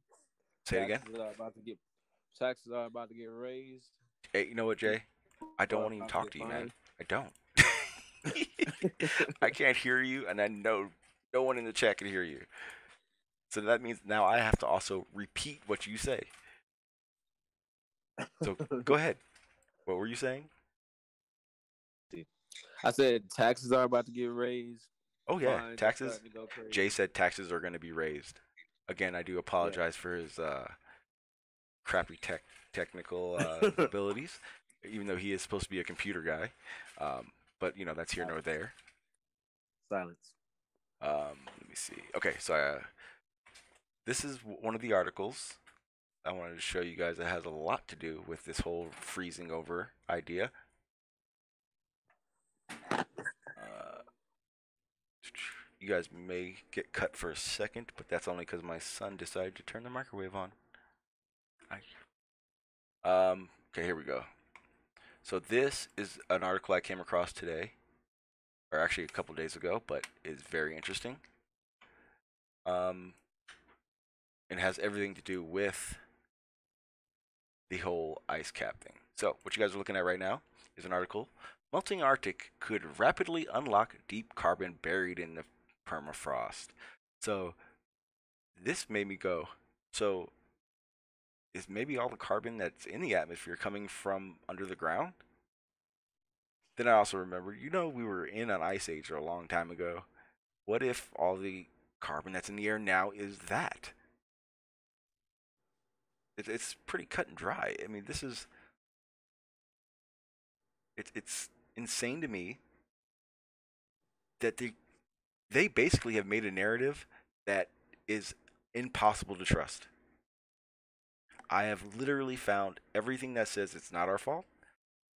[SPEAKER 2] Say it again.
[SPEAKER 3] Taxes are about to get raised.
[SPEAKER 2] Hey, you know what, Jay? I don't want to even talk to you, man. I don't. I can't hear you, and I know no one in the chat can hear you. So that means now I have to also repeat what you say. So go ahead. What were you saying?
[SPEAKER 3] I said taxes are about to get raised.
[SPEAKER 2] Oh yeah, taxes. Jay said taxes are going to be raised. Again, I do apologize for his crappy technical abilities, even though he is supposed to be a computer guy. But that's here nor there.
[SPEAKER 3] Silence.
[SPEAKER 2] Let me see. Okay, so this is one of the articles I wanted to show you guys that has a lot to do with this whole freezing over idea. You guys may get cut for a second, but that's only because my son decided to turn the microwave on. Okay, here we go. So this is an article I came across today, or actually a couple days ago, but it's very interesting. It has everything to do with the whole ice cap thing. So what you guys are looking at right now is an article. Melting Arctic could rapidly unlock deep carbon buried in the permafrost. So this made me go, so is maybe all the carbon that's in the atmosphere coming from under the ground? Then I also remember, we were in an ice age a long time ago. What if all the carbon that's in the air now is that? It's pretty cut and dry. I mean, it's insane to me that they basically have made a narrative that is impossible to trust. I have literally found everything that says it's not our fault,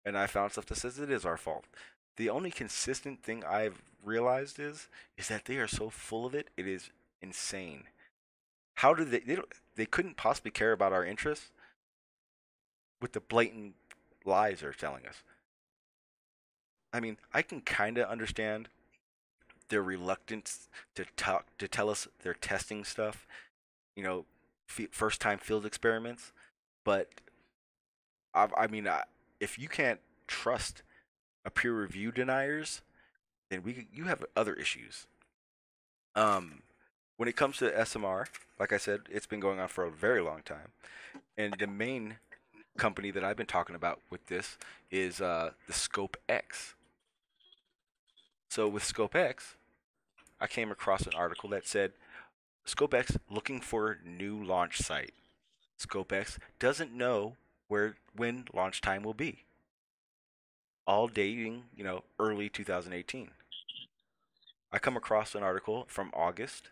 [SPEAKER 2] and I found stuff that says it is our fault. The only consistent thing I've realized is that they are so full of it. It is insane. How do they couldn't possibly care about our interests with the blatant lies they're telling us. I mean, I can kind of understand their reluctance to tell us they're testing stuff, first time field experiments, but I mean, if you can't trust a peer review deniers, then you have other issues. When it comes to SMR, like I said, it's been going on for a very long time, and the main company that I've been talking about with this is the Scope X. So with Scope X, I came across an article that said Scope X looking for new launch site. Scope X doesn't know when launch time will be. All dating, early 2018. I come across an article from August.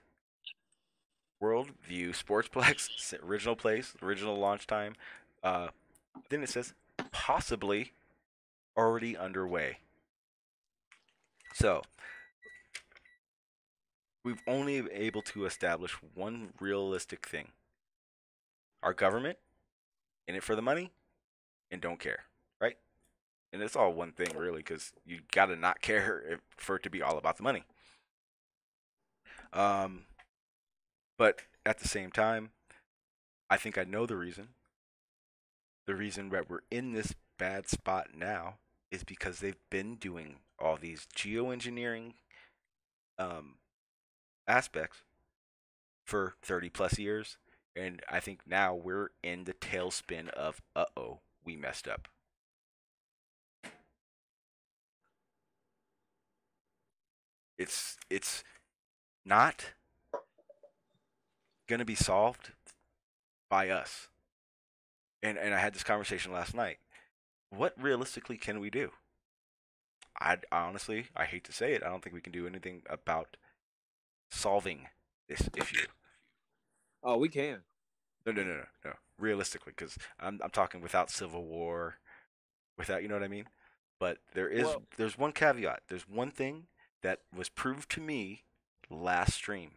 [SPEAKER 2] Worldview Sportsplex, original place, original launch time. Then it says possibly already underway. So we've only been able to establish one realistic thing. Our government in it for the money and don't care, right? And it's all one thing really, because you gotta not care for it to be all about the money. Um, but at the same time, I think I know the reason. The reason that we're in this bad spot now is because they've been doing all these geoengineering um, aspects for 30 plus years. And I think now we're in the tailspin of, uh-oh, we messed up. It's not going to be solved by us. And I had this conversation last night. What realistically can we do? I honestly, I hate to say it, I don't think we can do anything about solving this issue.
[SPEAKER 3] Oh, we can.
[SPEAKER 2] No. Realistically, because I'm talking without civil war, without, you know what I mean. But there's one caveat. There's one thing that was proved to me last stream.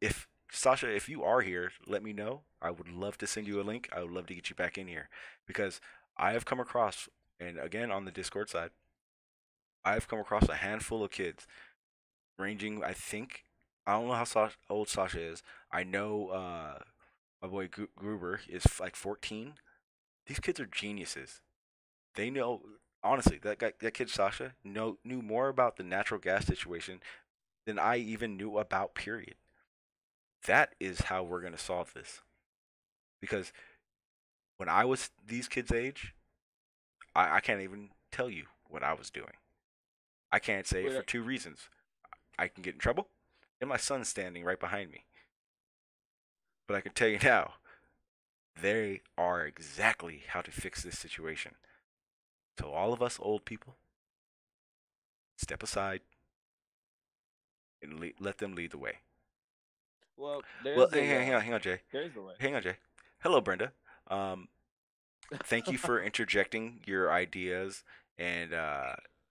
[SPEAKER 2] If Sasha, if you are here, let me know. I would love to send you a link. I would love to get you back in here, because I have come across, and again on the Discord side, I have come across a handful of kids ranging, I think, I don't know how old Sasha is. I know my boy Gruber is like 14. These kids are geniuses. They know, honestly, that kid Sasha knew more about the natural gas situation than I even knew about, period. That is how we're going to solve this. Because when I was these kids' age, I can't even tell you what I was doing. I can't say it for two reasons. I can get in trouble, and my son's standing right behind me. But I can tell you now, they are exactly how to fix this situation. So all of us old people, step aside and let them lead the way.
[SPEAKER 3] Well,
[SPEAKER 2] hang on, Jay.
[SPEAKER 3] There's the way.
[SPEAKER 2] Hang on, Jay. Hello, Brenda. Thank you for interjecting your ideas and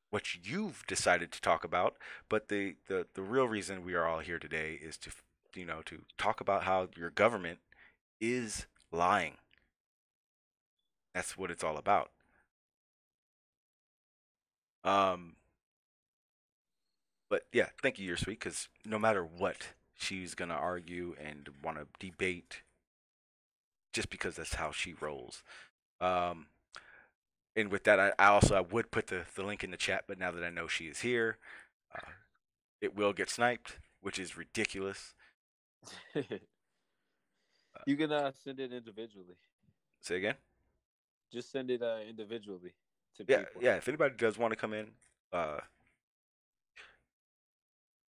[SPEAKER 2] what you've decided to talk about. But the real reason we are all here today is to talk about how your government is lying. That's what it's all about. But yeah, thank you, You're Sweet, because no matter what, she's gonna argue and want to debate, just because that's how she rolls. And with that, I would put the link in the chat, but now that I know she is here, it will get sniped, which is ridiculous.
[SPEAKER 3] You can send it individually.
[SPEAKER 2] Say again?
[SPEAKER 3] Just send it individually to people.
[SPEAKER 2] Yeah. If anybody does want to come in,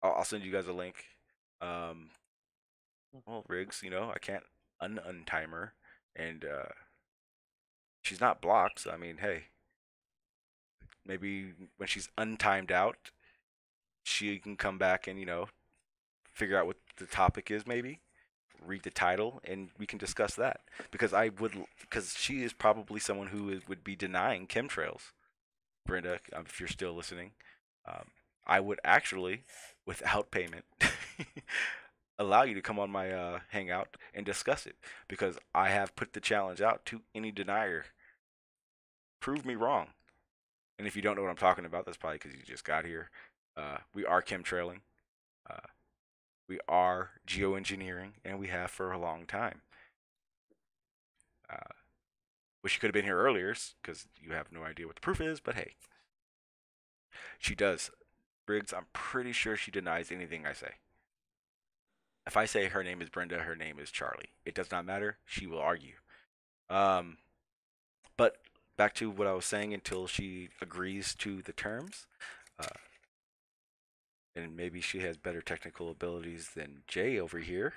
[SPEAKER 2] I'll send you guys a link. Well, Riggs, I can't untimer, and she's not blocked. So I mean, hey, maybe when she's untimed out, she can come back and figure out what the topic is. Maybe read the title, and we can discuss that. Because she is probably someone who would be denying chemtrails. Brenda, if you're still listening, I would actually, without payment, allow you to come on my hangout and discuss it, because I have put the challenge out to any denier. Prove me wrong. And if you don't know what I'm talking about, that's probably because you just got here. We are chemtrailing. We are geoengineering, and we have for a long time. Wish you could have been here earlier, because you have no idea what the proof is, but hey. She does. Briggs, I'm pretty sure she denies anything I say. If I say her name is Brenda, her name is Charlie. It does not matter. She will argue. But back to what I was saying, until she agrees to the terms. And maybe she has better technical abilities than Jay over here.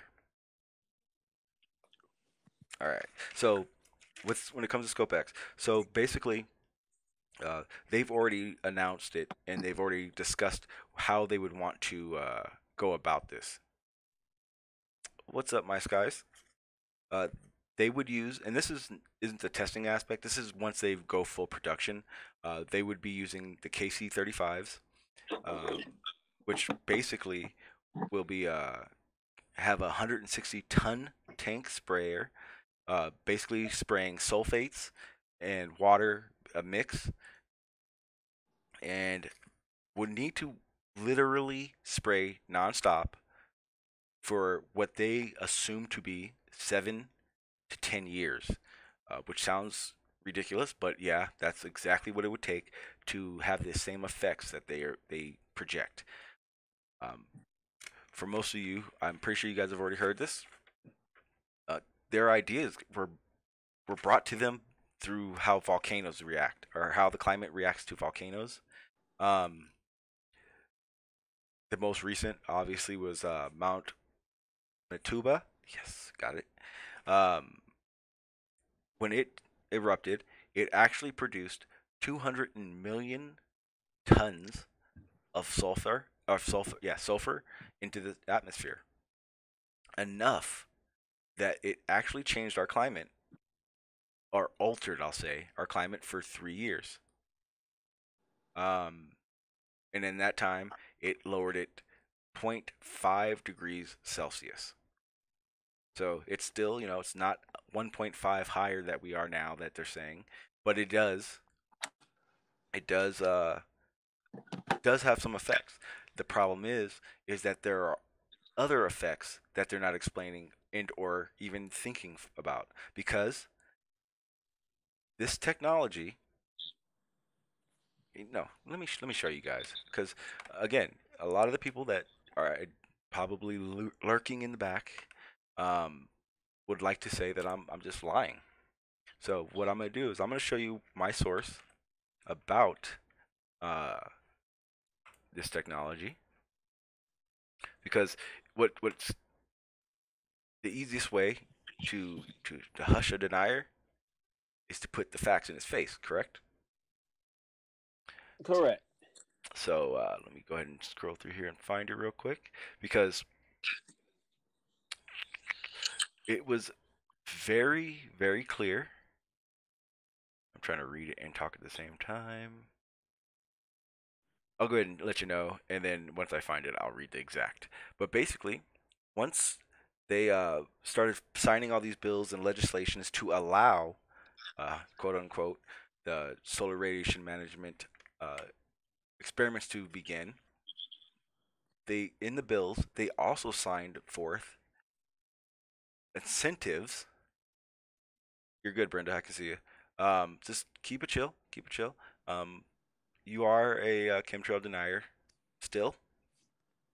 [SPEAKER 2] All right. So when it comes to ScopeX, so basically, they've already announced it, and they've already discussed how they would want to go about this. What's up, my skies? They would use, and this isn't the testing aspect. This is once they go full production. They would be using the KC-35s. which basically will be have a 160-ton tank sprayer, basically spraying sulfates and water mix, and would need to literally spray nonstop for what they assume to be 7 to 10 years, which sounds ridiculous, but yeah, that's exactly what it would take to have the same effects that they project. Um, for most of you, I'm pretty sure you guys have already heard this. Their ideas were brought to them through how volcanoes react, or how the climate reacts to volcanoes. Um, the most recent, obviously, was Mount Petrova. Yes, got it. Um, when it erupted, it actually produced 200 million tons of sulfur into the atmosphere. Enough that it actually changed our climate, or altered, I'll say, our climate for 3 years. And in that time, it lowered it 0.5 degrees Celsius. So it's still, it's not 1.5 higher that we are now that they're saying, but it does have some effects. The problem is that there are other effects that they're not explaining and or even thinking about, because this technology, let me show you guys, because again, a lot of the people that are probably lurking in the back would like to say that I'm just lying. So what I'm going to do is I'm going to show you my source about this technology, because what's the easiest way to hush a denier is to put the facts in his face, correct?
[SPEAKER 3] Correct.
[SPEAKER 2] So let me go ahead and scroll through here and find it real quick, because it was very, very clear. I'm trying to read it and talk at the same time. I'll go ahead and let you know, and then once I find it, I'll read the exact. But basically, once they started signing all these bills and legislations to allow, quote unquote, the solar radiation management experiments to begin, in the bills, they also signed forth incentives. You're good, Brenda. I can see you. Just keep it chill. Keep it chill. You are a chemtrail denier still.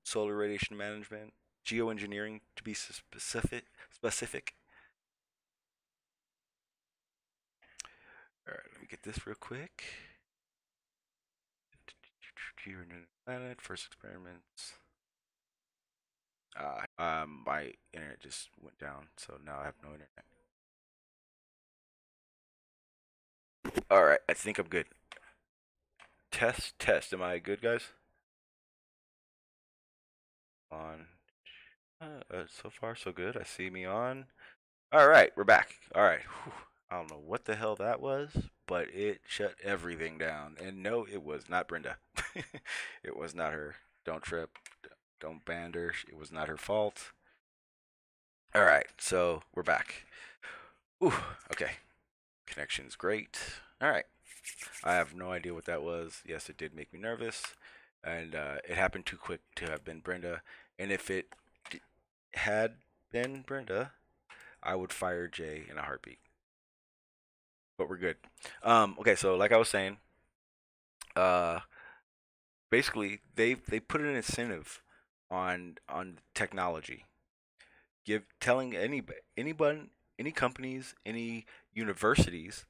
[SPEAKER 2] Solar radiation management, geoengineering to be specific. All right, let me get this real quick. Planet, first experiments. My internet just went down, so now I have no internet. All right, I think I'm good. Test. Am I good, guys? On. So far, so good. I see me on. All right, we're back. All right. Whew. I don't know what the hell that was, but it shut everything down. And no, it was not Brenda. It was not her. Don't trip. Don't ban her. It was not her fault. All right, so we're back. Ooh, okay. Connection's great. All right. I have no idea what that was. Yes, it did make me nervous, and it happened too quick to have been Brenda. And if it had been Brenda, I would fire Jay in a heartbeat. But we're good. Okay, so like I was saying, basically they put an incentive on technology, telling anyone, any companies, any universities,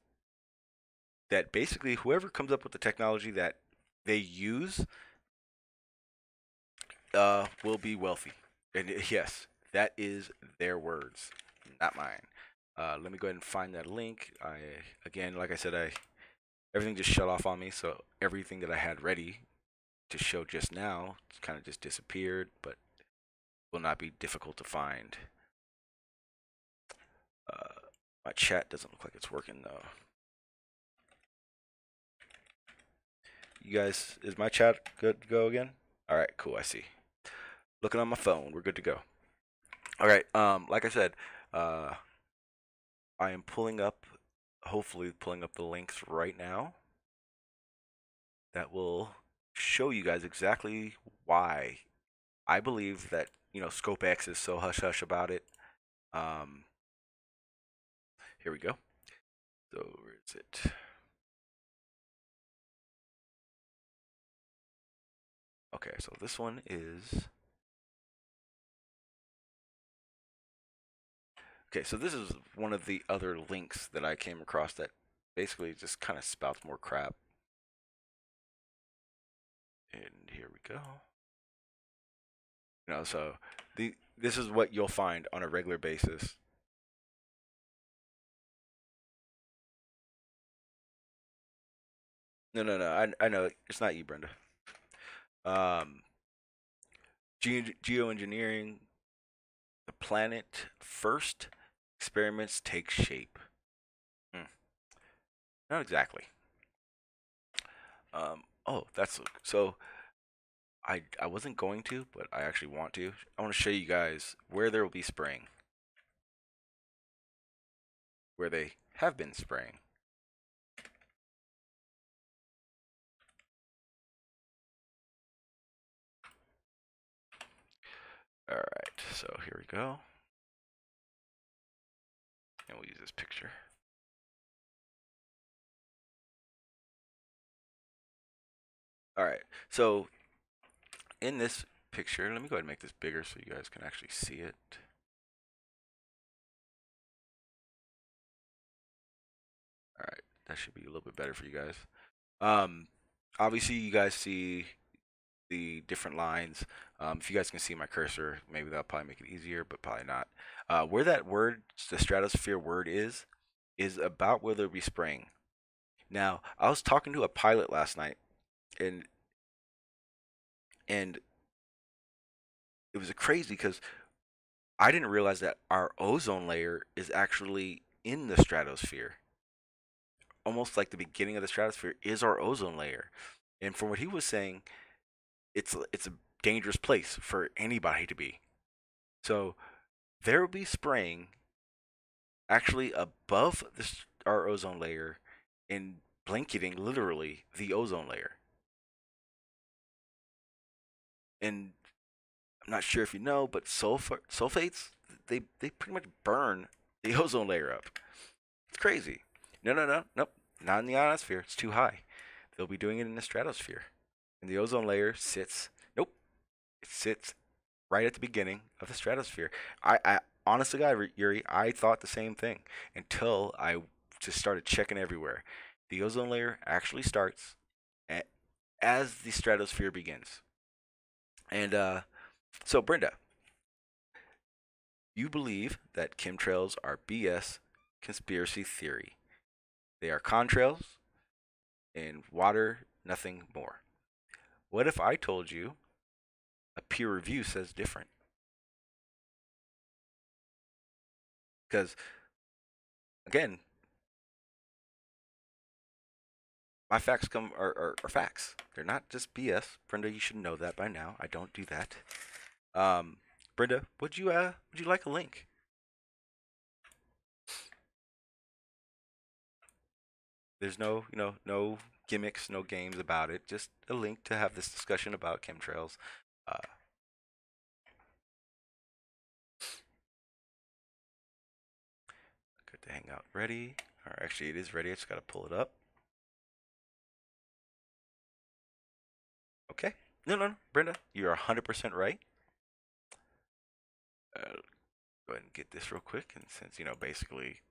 [SPEAKER 2] that basically whoever comes up with the technology that they use will be wealthy. And yes, that is their words, not mine. Let me go ahead and find that link. Again, like I said, everything just shut off on me, so everything that I had ready to show just now kind of just disappeared, but will not be difficult to find. My chat doesn't look like it's working though. You guys, is my chat good to go again? All right, cool. I see. Looking on my phone. We're good to go. All right. Like I said, uh, I am pulling up, hopefully pulling up the links right now that will show you guys exactly why I believe that, Scope X is so hush hush about it. Um, Here we go. So where is it? Okay, so this one is. Okay, so this is one of the other links that I came across that basically just kind of spouts more crap. And here we go. So this is what you'll find on a regular basis. No, no, no. I know it's not you, Brenda. Um, Geoengineering the planet first. Experiments take shape. Not exactly. Oh, that's so. I wasn't going to, but I actually want to. I want to show you guys where there will be spraying, where they have been spraying. All right, so here we go, and we'll use this picture. All right, so in this picture, let me go ahead and make this bigger so you guys can actually see it. All right, that should be a little bit better for you guys. Obviously, you guys see the different lines. If you guys can see my cursor, maybe that'll probably make it easier, but probably not. Where that word, the stratosphere word is about where they'll be spraying. Now, I was talking to a pilot last night, and it was crazy because I didn't realize that our ozone layer is actually in the stratosphere. Almost like the beginning of the stratosphere is our ozone layer. And from what he was saying, it's a dangerous place for anybody to be. So there will be spraying actually above our ozone layer and blanketing literally the ozone layer. And I'm not sure if you know, but sulfates they pretty much burn the ozone layer up. It's crazy. No, nope, not in the ionosphere. It's too high. They'll be doing it in the stratosphere, and the ozone layer sits. Nope, it sits right at the beginning of the stratosphere. I honestly, God, Yuri, I thought the same thing until I just started checking everywhere. The ozone layer actually starts as the stratosphere begins. And so, Brenda, you believe that chemtrails are BS conspiracy theory. They are contrails and water, nothing more. What if I told you a peer review says different? Because, again, my facts are facts. They're not just BS. Brenda, you should know that by now. I don't do that. Brenda, would you like a link? There's no gimmicks, no games about it. Just a link to have this discussion about chemtrails. Good to hang out. Ready? Or actually, it is ready. I just gotta pull it up. Okay. No, Brenda, you're 100% right. Go ahead and get this real quick, and since basically,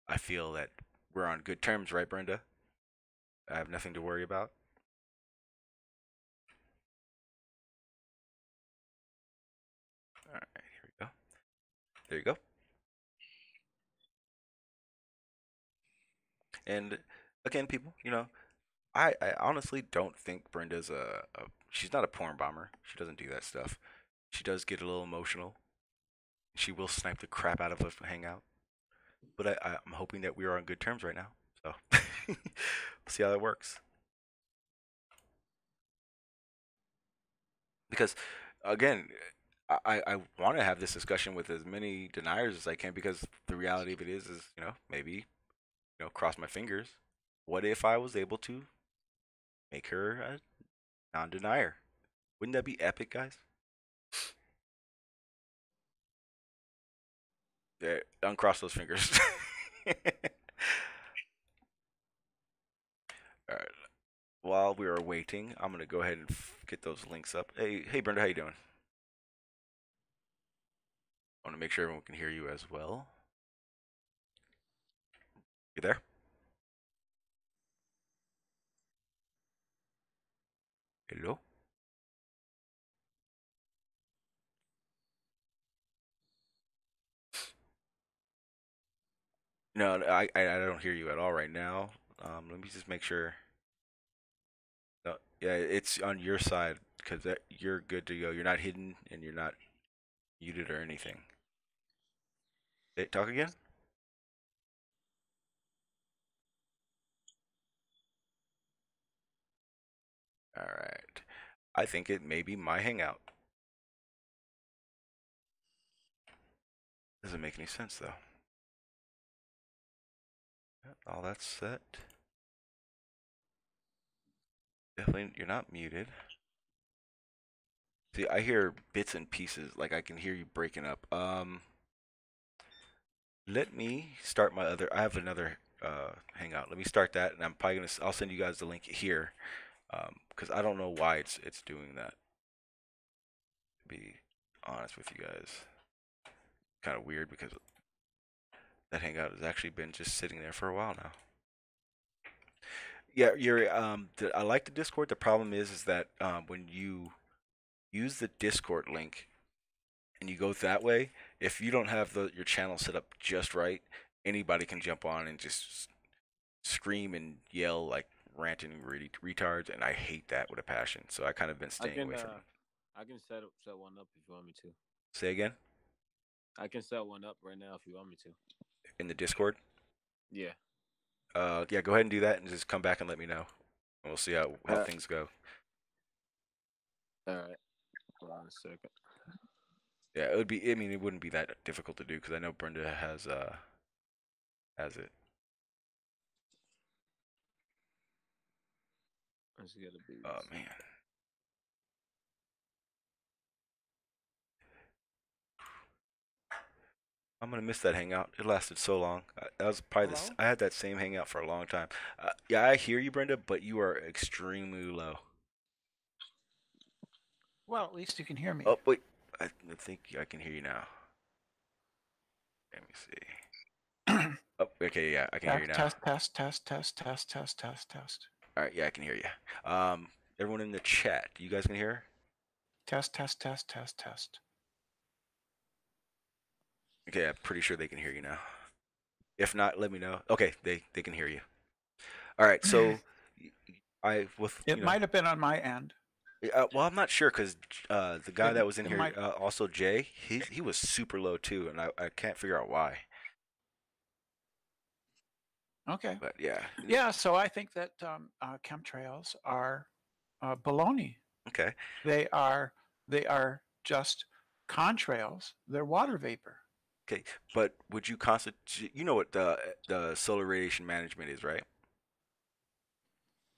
[SPEAKER 2] I feel that we're on good terms, right, Brenda? I have nothing to worry about. All right, here we go. There you go. And again, people, I honestly don't think Brenda's she's not a porn bomber. She doesn't do that stuff. She does get a little emotional. She will snipe the crap out of us to hang out. But I'm hoping that we are on good terms right now. So we'll see how that works. because again, I want to have this discussion with as many deniers as I can, because the reality of it is maybe, cross my fingers. What if I was able to make her a non-denier? Wouldn't that be epic, guys? Yeah, uncross those fingers. All right. While we are waiting, I'm gonna go ahead and get those links up. Hey, Brenda, how you doing? I want to make sure everyone can hear you as well. You there? Hello? No, I don't hear you at all right now. Let me just make sure. No, yeah, it's on your side, because you're good to go. You're not hidden and you're not muted or anything. Hey, talk again? All right. I think it may be my hangout. Doesn't make any sense though. All that's set. Definitely, you're not muted. See, I hear bits and pieces. Like I can hear you breaking up. Let me start my other. I have another hangout. Let me start that, and I'm probably gonna. I'll send you guys the link here, because I don't know why it's doing that. To be honest with you guys, kind of weird, because that hangout has actually been just sitting there for a while now. Yeah, I like the Discord. The problem is that when you use the Discord link and you go that way, if you don't have your channel set up just right, anybody can jump on and just scream and yell like ranting retards, and I hate that with a passion. So I kind of been staying away from it.
[SPEAKER 3] I can set one up if you want me to.
[SPEAKER 2] Say again?
[SPEAKER 3] I can set one up right now if you want me to.
[SPEAKER 2] In the Discord?
[SPEAKER 3] Yeah.
[SPEAKER 2] Yeah, go ahead and do that, and just come back and let me know, and we'll see how things go.
[SPEAKER 3] All right. Hold on a second.
[SPEAKER 2] Yeah, it would be. I mean, it wouldn't be that difficult to do, because I know Brenda has it.
[SPEAKER 3] Let's get a beat.
[SPEAKER 2] Oh man. I'm gonna miss that hangout. It lasted so long. That was probably I had that same hangout for a long time. Yeah, I hear you, Brenda, but you are extremely low.
[SPEAKER 4] Well, at least you can hear me.
[SPEAKER 2] Oh wait, I think I can hear you now. Let me see. Oh, okay, yeah, I can hear you now.
[SPEAKER 4] Test.
[SPEAKER 2] All right, yeah, I can hear you. Everyone in the chat, you guys can hear?
[SPEAKER 4] Test.
[SPEAKER 2] Okay, I'm pretty sure they can hear you now. If not, let me know. Okay, they can hear you. All right, so
[SPEAKER 4] it might have been on my end.
[SPEAKER 2] Well, I'm not sure, because the guy that was in here, also Jay, he was super low too, and I can't figure out why.
[SPEAKER 4] Okay.
[SPEAKER 2] But yeah.
[SPEAKER 4] Yeah, so I think that chemtrails are baloney.
[SPEAKER 2] Okay.
[SPEAKER 4] They are just contrails. They're water vapor.
[SPEAKER 2] Okay, but would you constitute? You know what the solar radiation management is, right?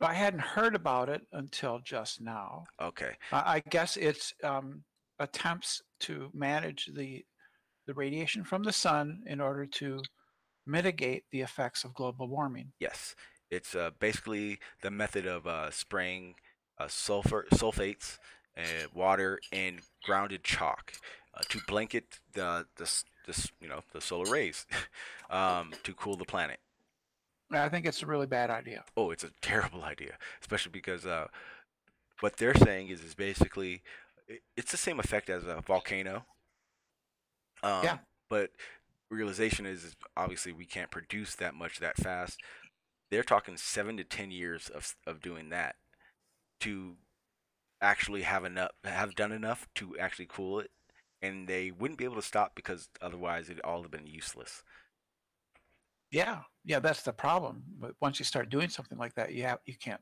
[SPEAKER 4] I hadn't heard about it until just now.
[SPEAKER 2] Okay.
[SPEAKER 4] I guess it's attempts to manage the radiation from the sun in order to mitigate the effects of global warming.
[SPEAKER 2] Yes, it's basically the method of spraying sulfates, water, and grounded chalk to blanket the solar rays to cool the planet.
[SPEAKER 4] I think it's a really bad idea.
[SPEAKER 2] Oh, it's a terrible idea, especially because what they're saying is basically it's the same effect as a volcano.
[SPEAKER 4] Yeah.
[SPEAKER 2] But realization is obviously we can't produce that much that fast. They're talking 7 to 10 years of doing that to actually have done enough to actually cool it, and they wouldn't be able to stop, because otherwise it'd all have been useless.
[SPEAKER 4] Yeah, that's the problem. But once you start doing something like that, you can't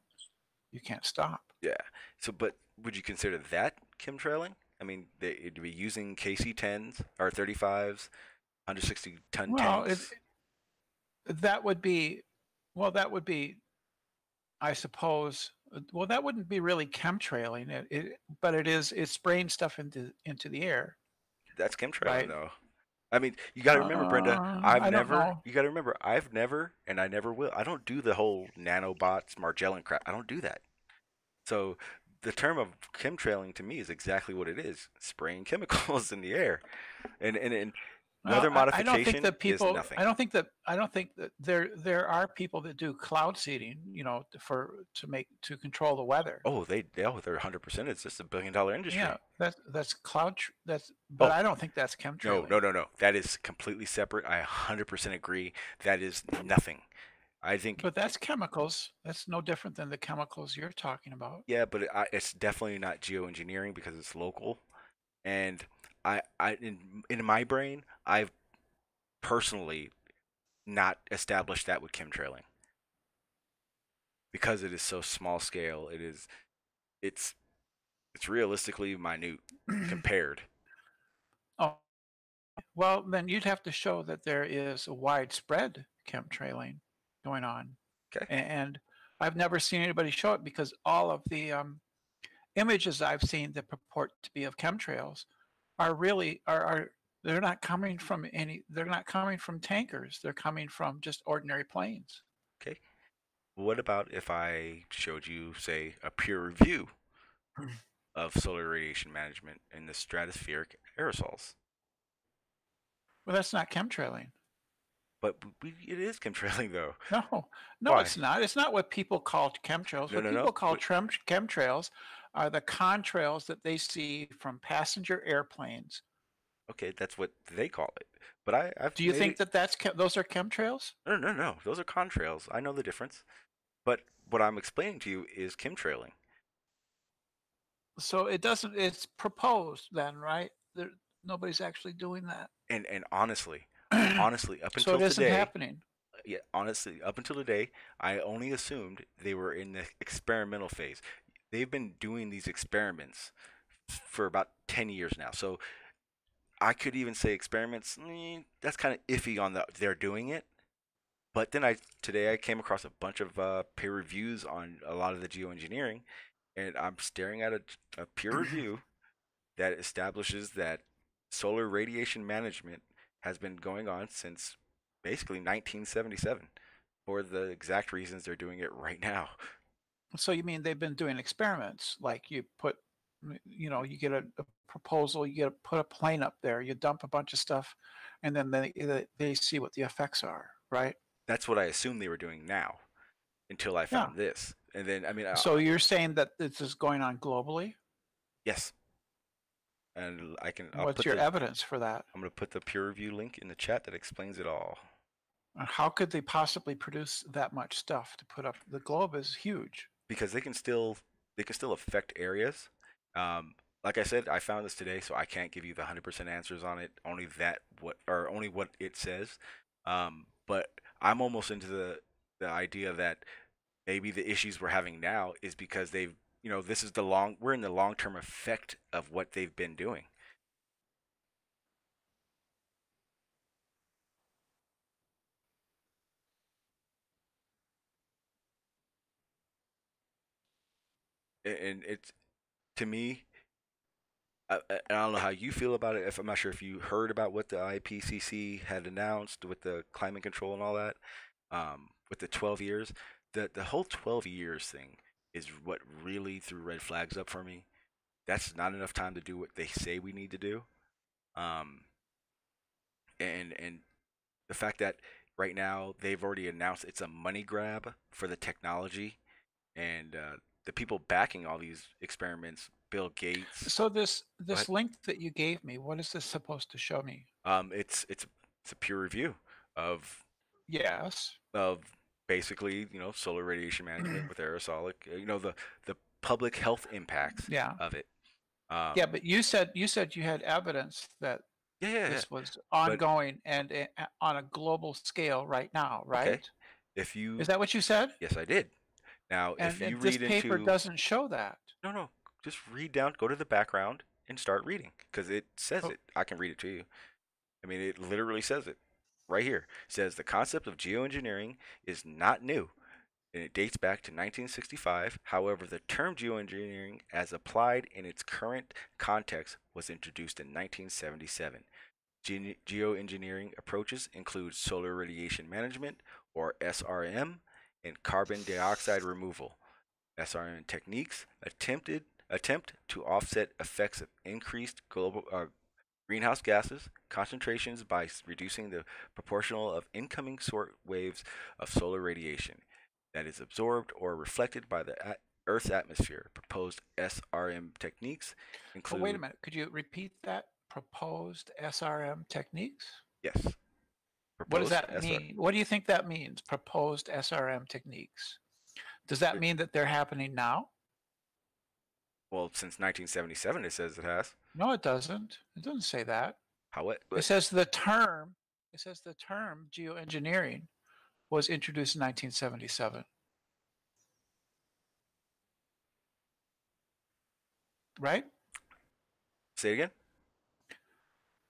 [SPEAKER 4] stop.
[SPEAKER 2] Yeah. So, but would you consider that chemtrailing. I mean, it'd be using KC-10s or 35s, 160-ton
[SPEAKER 4] Well,
[SPEAKER 2] tanks.
[SPEAKER 4] that would be, well, that would be, I suppose. Well, that wouldn't be really chemtrailing. But it's spraying stuff into the air,
[SPEAKER 2] That's chemtrailing,
[SPEAKER 4] right?
[SPEAKER 2] though. I mean, you got to remember, Brenda.
[SPEAKER 4] I don't know.
[SPEAKER 2] You got to remember, I've never, and I never will. I don't do the whole nanobots, Margellin crap. I don't do that. So the term of chemtrailing to me is exactly what it is: spraying chemicals in the air, and weather
[SPEAKER 4] I don't think
[SPEAKER 2] modification
[SPEAKER 4] that people.
[SPEAKER 2] is nothing.
[SPEAKER 4] I don't think that there are people that do cloud seeding, to control the weather.
[SPEAKER 2] Oh, they're 100%. It's just $1 billion industry.
[SPEAKER 4] Yeah, that's cloud. But
[SPEAKER 2] Oh.
[SPEAKER 4] I don't think that's chemtrailing.
[SPEAKER 2] No. That is completely separate. I 100% agree. That is nothing. I think.
[SPEAKER 4] But that's chemicals. That's no different than the chemicals you're talking about.
[SPEAKER 2] Yeah, but it's definitely not geoengineering because it's local, and in my brain, I've personally not established that with chemtrailing because it is so small scale. It's realistically minute compared.
[SPEAKER 4] Oh, well, then you'd have to show that there is a widespread chemtrailing going on.
[SPEAKER 2] Okay.
[SPEAKER 4] And I've never seen anybody show it because all of the images I've seen that purport to be of chemtrails are really they're not coming from tankers. They're coming from just ordinary planes.
[SPEAKER 2] Okay. What about if I showed you, say, a peer review of solar radiation management in the stratospheric aerosols?
[SPEAKER 4] Well, that's not chemtrailing.
[SPEAKER 2] But it is chemtrailing, though.
[SPEAKER 4] No,
[SPEAKER 2] Why?
[SPEAKER 4] it's not. It's not what people call chemtrails.
[SPEAKER 2] No,
[SPEAKER 4] What
[SPEAKER 2] no,
[SPEAKER 4] people
[SPEAKER 2] no.
[SPEAKER 4] call chemtrails are the contrails that they see from passenger airplanes.
[SPEAKER 2] Okay, that's what they call it. But I've
[SPEAKER 4] Do you
[SPEAKER 2] made
[SPEAKER 4] think
[SPEAKER 2] it-
[SPEAKER 4] that those are chemtrails?
[SPEAKER 2] No. Those are contrails. I know the difference. But what I'm explaining to you is chemtrailing.
[SPEAKER 4] So it's proposed then, right? Nobody's actually doing that.
[SPEAKER 2] And honestly, up
[SPEAKER 4] So
[SPEAKER 2] until
[SPEAKER 4] it isn't
[SPEAKER 2] today,
[SPEAKER 4] happening.
[SPEAKER 2] yeah, honestly, up until today, I only assumed they were in the experimental phase. They've been doing these experiments for about 10 years now. So I could even say experiments, that's kind of iffy on they're doing it. But then today I came across a bunch of peer reviews on a lot of the geoengineering, and I'm staring at a peer review that establishes that solar radiation management has been going on since basically 1977 for the exact reasons they're doing it right now.
[SPEAKER 4] So you mean they've been doing experiments? Like you get a proposal, you put a plane up there, you dump a bunch of stuff, and then they see what the effects are, right?
[SPEAKER 2] That's what I assumed they were doing now until I found this. And then, I mean,
[SPEAKER 4] So you're saying that this is going on globally?
[SPEAKER 2] yes. And
[SPEAKER 4] What's your evidence for that?
[SPEAKER 2] I'm going to put the peer review link in the chat that explains it all.
[SPEAKER 4] How could they possibly produce that much stuff to put up? The globe is huge.
[SPEAKER 2] Because they can still affect areas. Like I said, I found this today, so I can't give you the 100% answers on it. Only what it says. But I'm almost into the idea that maybe the issues we're having now is because we're in the long-term effect of what they've been doing. And it's, to me, I don't know how you feel about it. I'm not sure if you heard about what the IPCC had announced with the climate control and all that, with the 12 years. The whole 12 years thing is what really threw red flags up for me. That's not enough time to do what they say we need to do. And the fact that right now they've already announced it's a money grab for the technology, and the people backing all these experiments, Bill Gates.
[SPEAKER 4] So this link that you gave me, what is this supposed to show me?
[SPEAKER 2] It's a peer review of basically, solar radiation management with aerosolic, the public health impacts of it.
[SPEAKER 4] Yeah, but you said you had evidence that this was ongoing and on a global scale right now, right?
[SPEAKER 2] Okay.
[SPEAKER 4] Is that what you said?
[SPEAKER 2] Yes, I did. Now,
[SPEAKER 4] and
[SPEAKER 2] if you
[SPEAKER 4] this
[SPEAKER 2] read
[SPEAKER 4] paper doesn't show that.
[SPEAKER 2] No. just read down, go to the background and start reading because it says
[SPEAKER 4] Oh.
[SPEAKER 2] it. I can read it to you. I mean, it literally says it right here. It says the concept of geoengineering is not new, and it dates back to 1965. However, the term geoengineering, as applied in its current context, was introduced in 1977. Geoengineering approaches include solar radiation management, or SRM, and carbon dioxide removal. SRM techniques attempt to offset effects of increased global greenhouse gases concentrations by reducing the proportional of incoming short waves of solar radiation that is absorbed or reflected by the Earth's atmosphere. Proposed SRM techniques include.
[SPEAKER 4] Wait a minute. Could you repeat that? Proposed SRM techniques?
[SPEAKER 2] Yes.
[SPEAKER 4] What does that mean? What do you think that means? Proposed SRM techniques. Does that mean that they're happening now?
[SPEAKER 2] Well, since 1977, it says it has.
[SPEAKER 4] No, it doesn't. It doesn't say that.
[SPEAKER 2] How it?
[SPEAKER 4] It says the term. It says the term geoengineering was introduced in 1977. Right?
[SPEAKER 2] Say it again.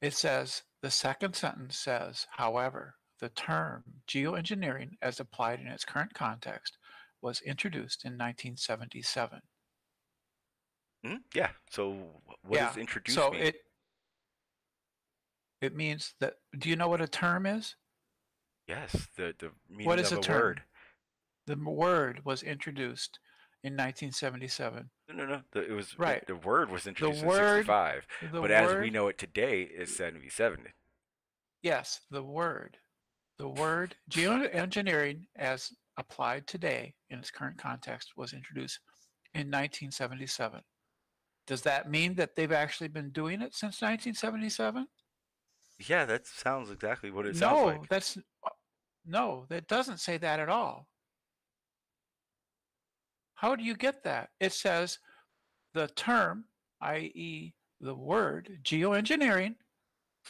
[SPEAKER 4] It says, the second sentence says, however, the term geoengineering as applied in its current context was introduced in 1977.
[SPEAKER 2] Yeah. So what does introduce
[SPEAKER 4] so
[SPEAKER 2] mean?
[SPEAKER 4] It means that, do you know what a term is?
[SPEAKER 2] Yes, the meaning
[SPEAKER 4] what is
[SPEAKER 2] of
[SPEAKER 4] a
[SPEAKER 2] a
[SPEAKER 4] term?
[SPEAKER 2] word.
[SPEAKER 4] The word was introduced in 1977.
[SPEAKER 2] No. It was
[SPEAKER 4] right.
[SPEAKER 2] The word was introduced in 65, but as we know it today, is 77.
[SPEAKER 4] Yes, the word geoengineering as applied today in its current context was introduced in 1977. Does that mean that they've actually been doing it since 1977?
[SPEAKER 2] Yeah, that sounds exactly what it sounds like.
[SPEAKER 4] No, that doesn't say that at all. How do you get that? It says the term, i.e. the word geoengineering,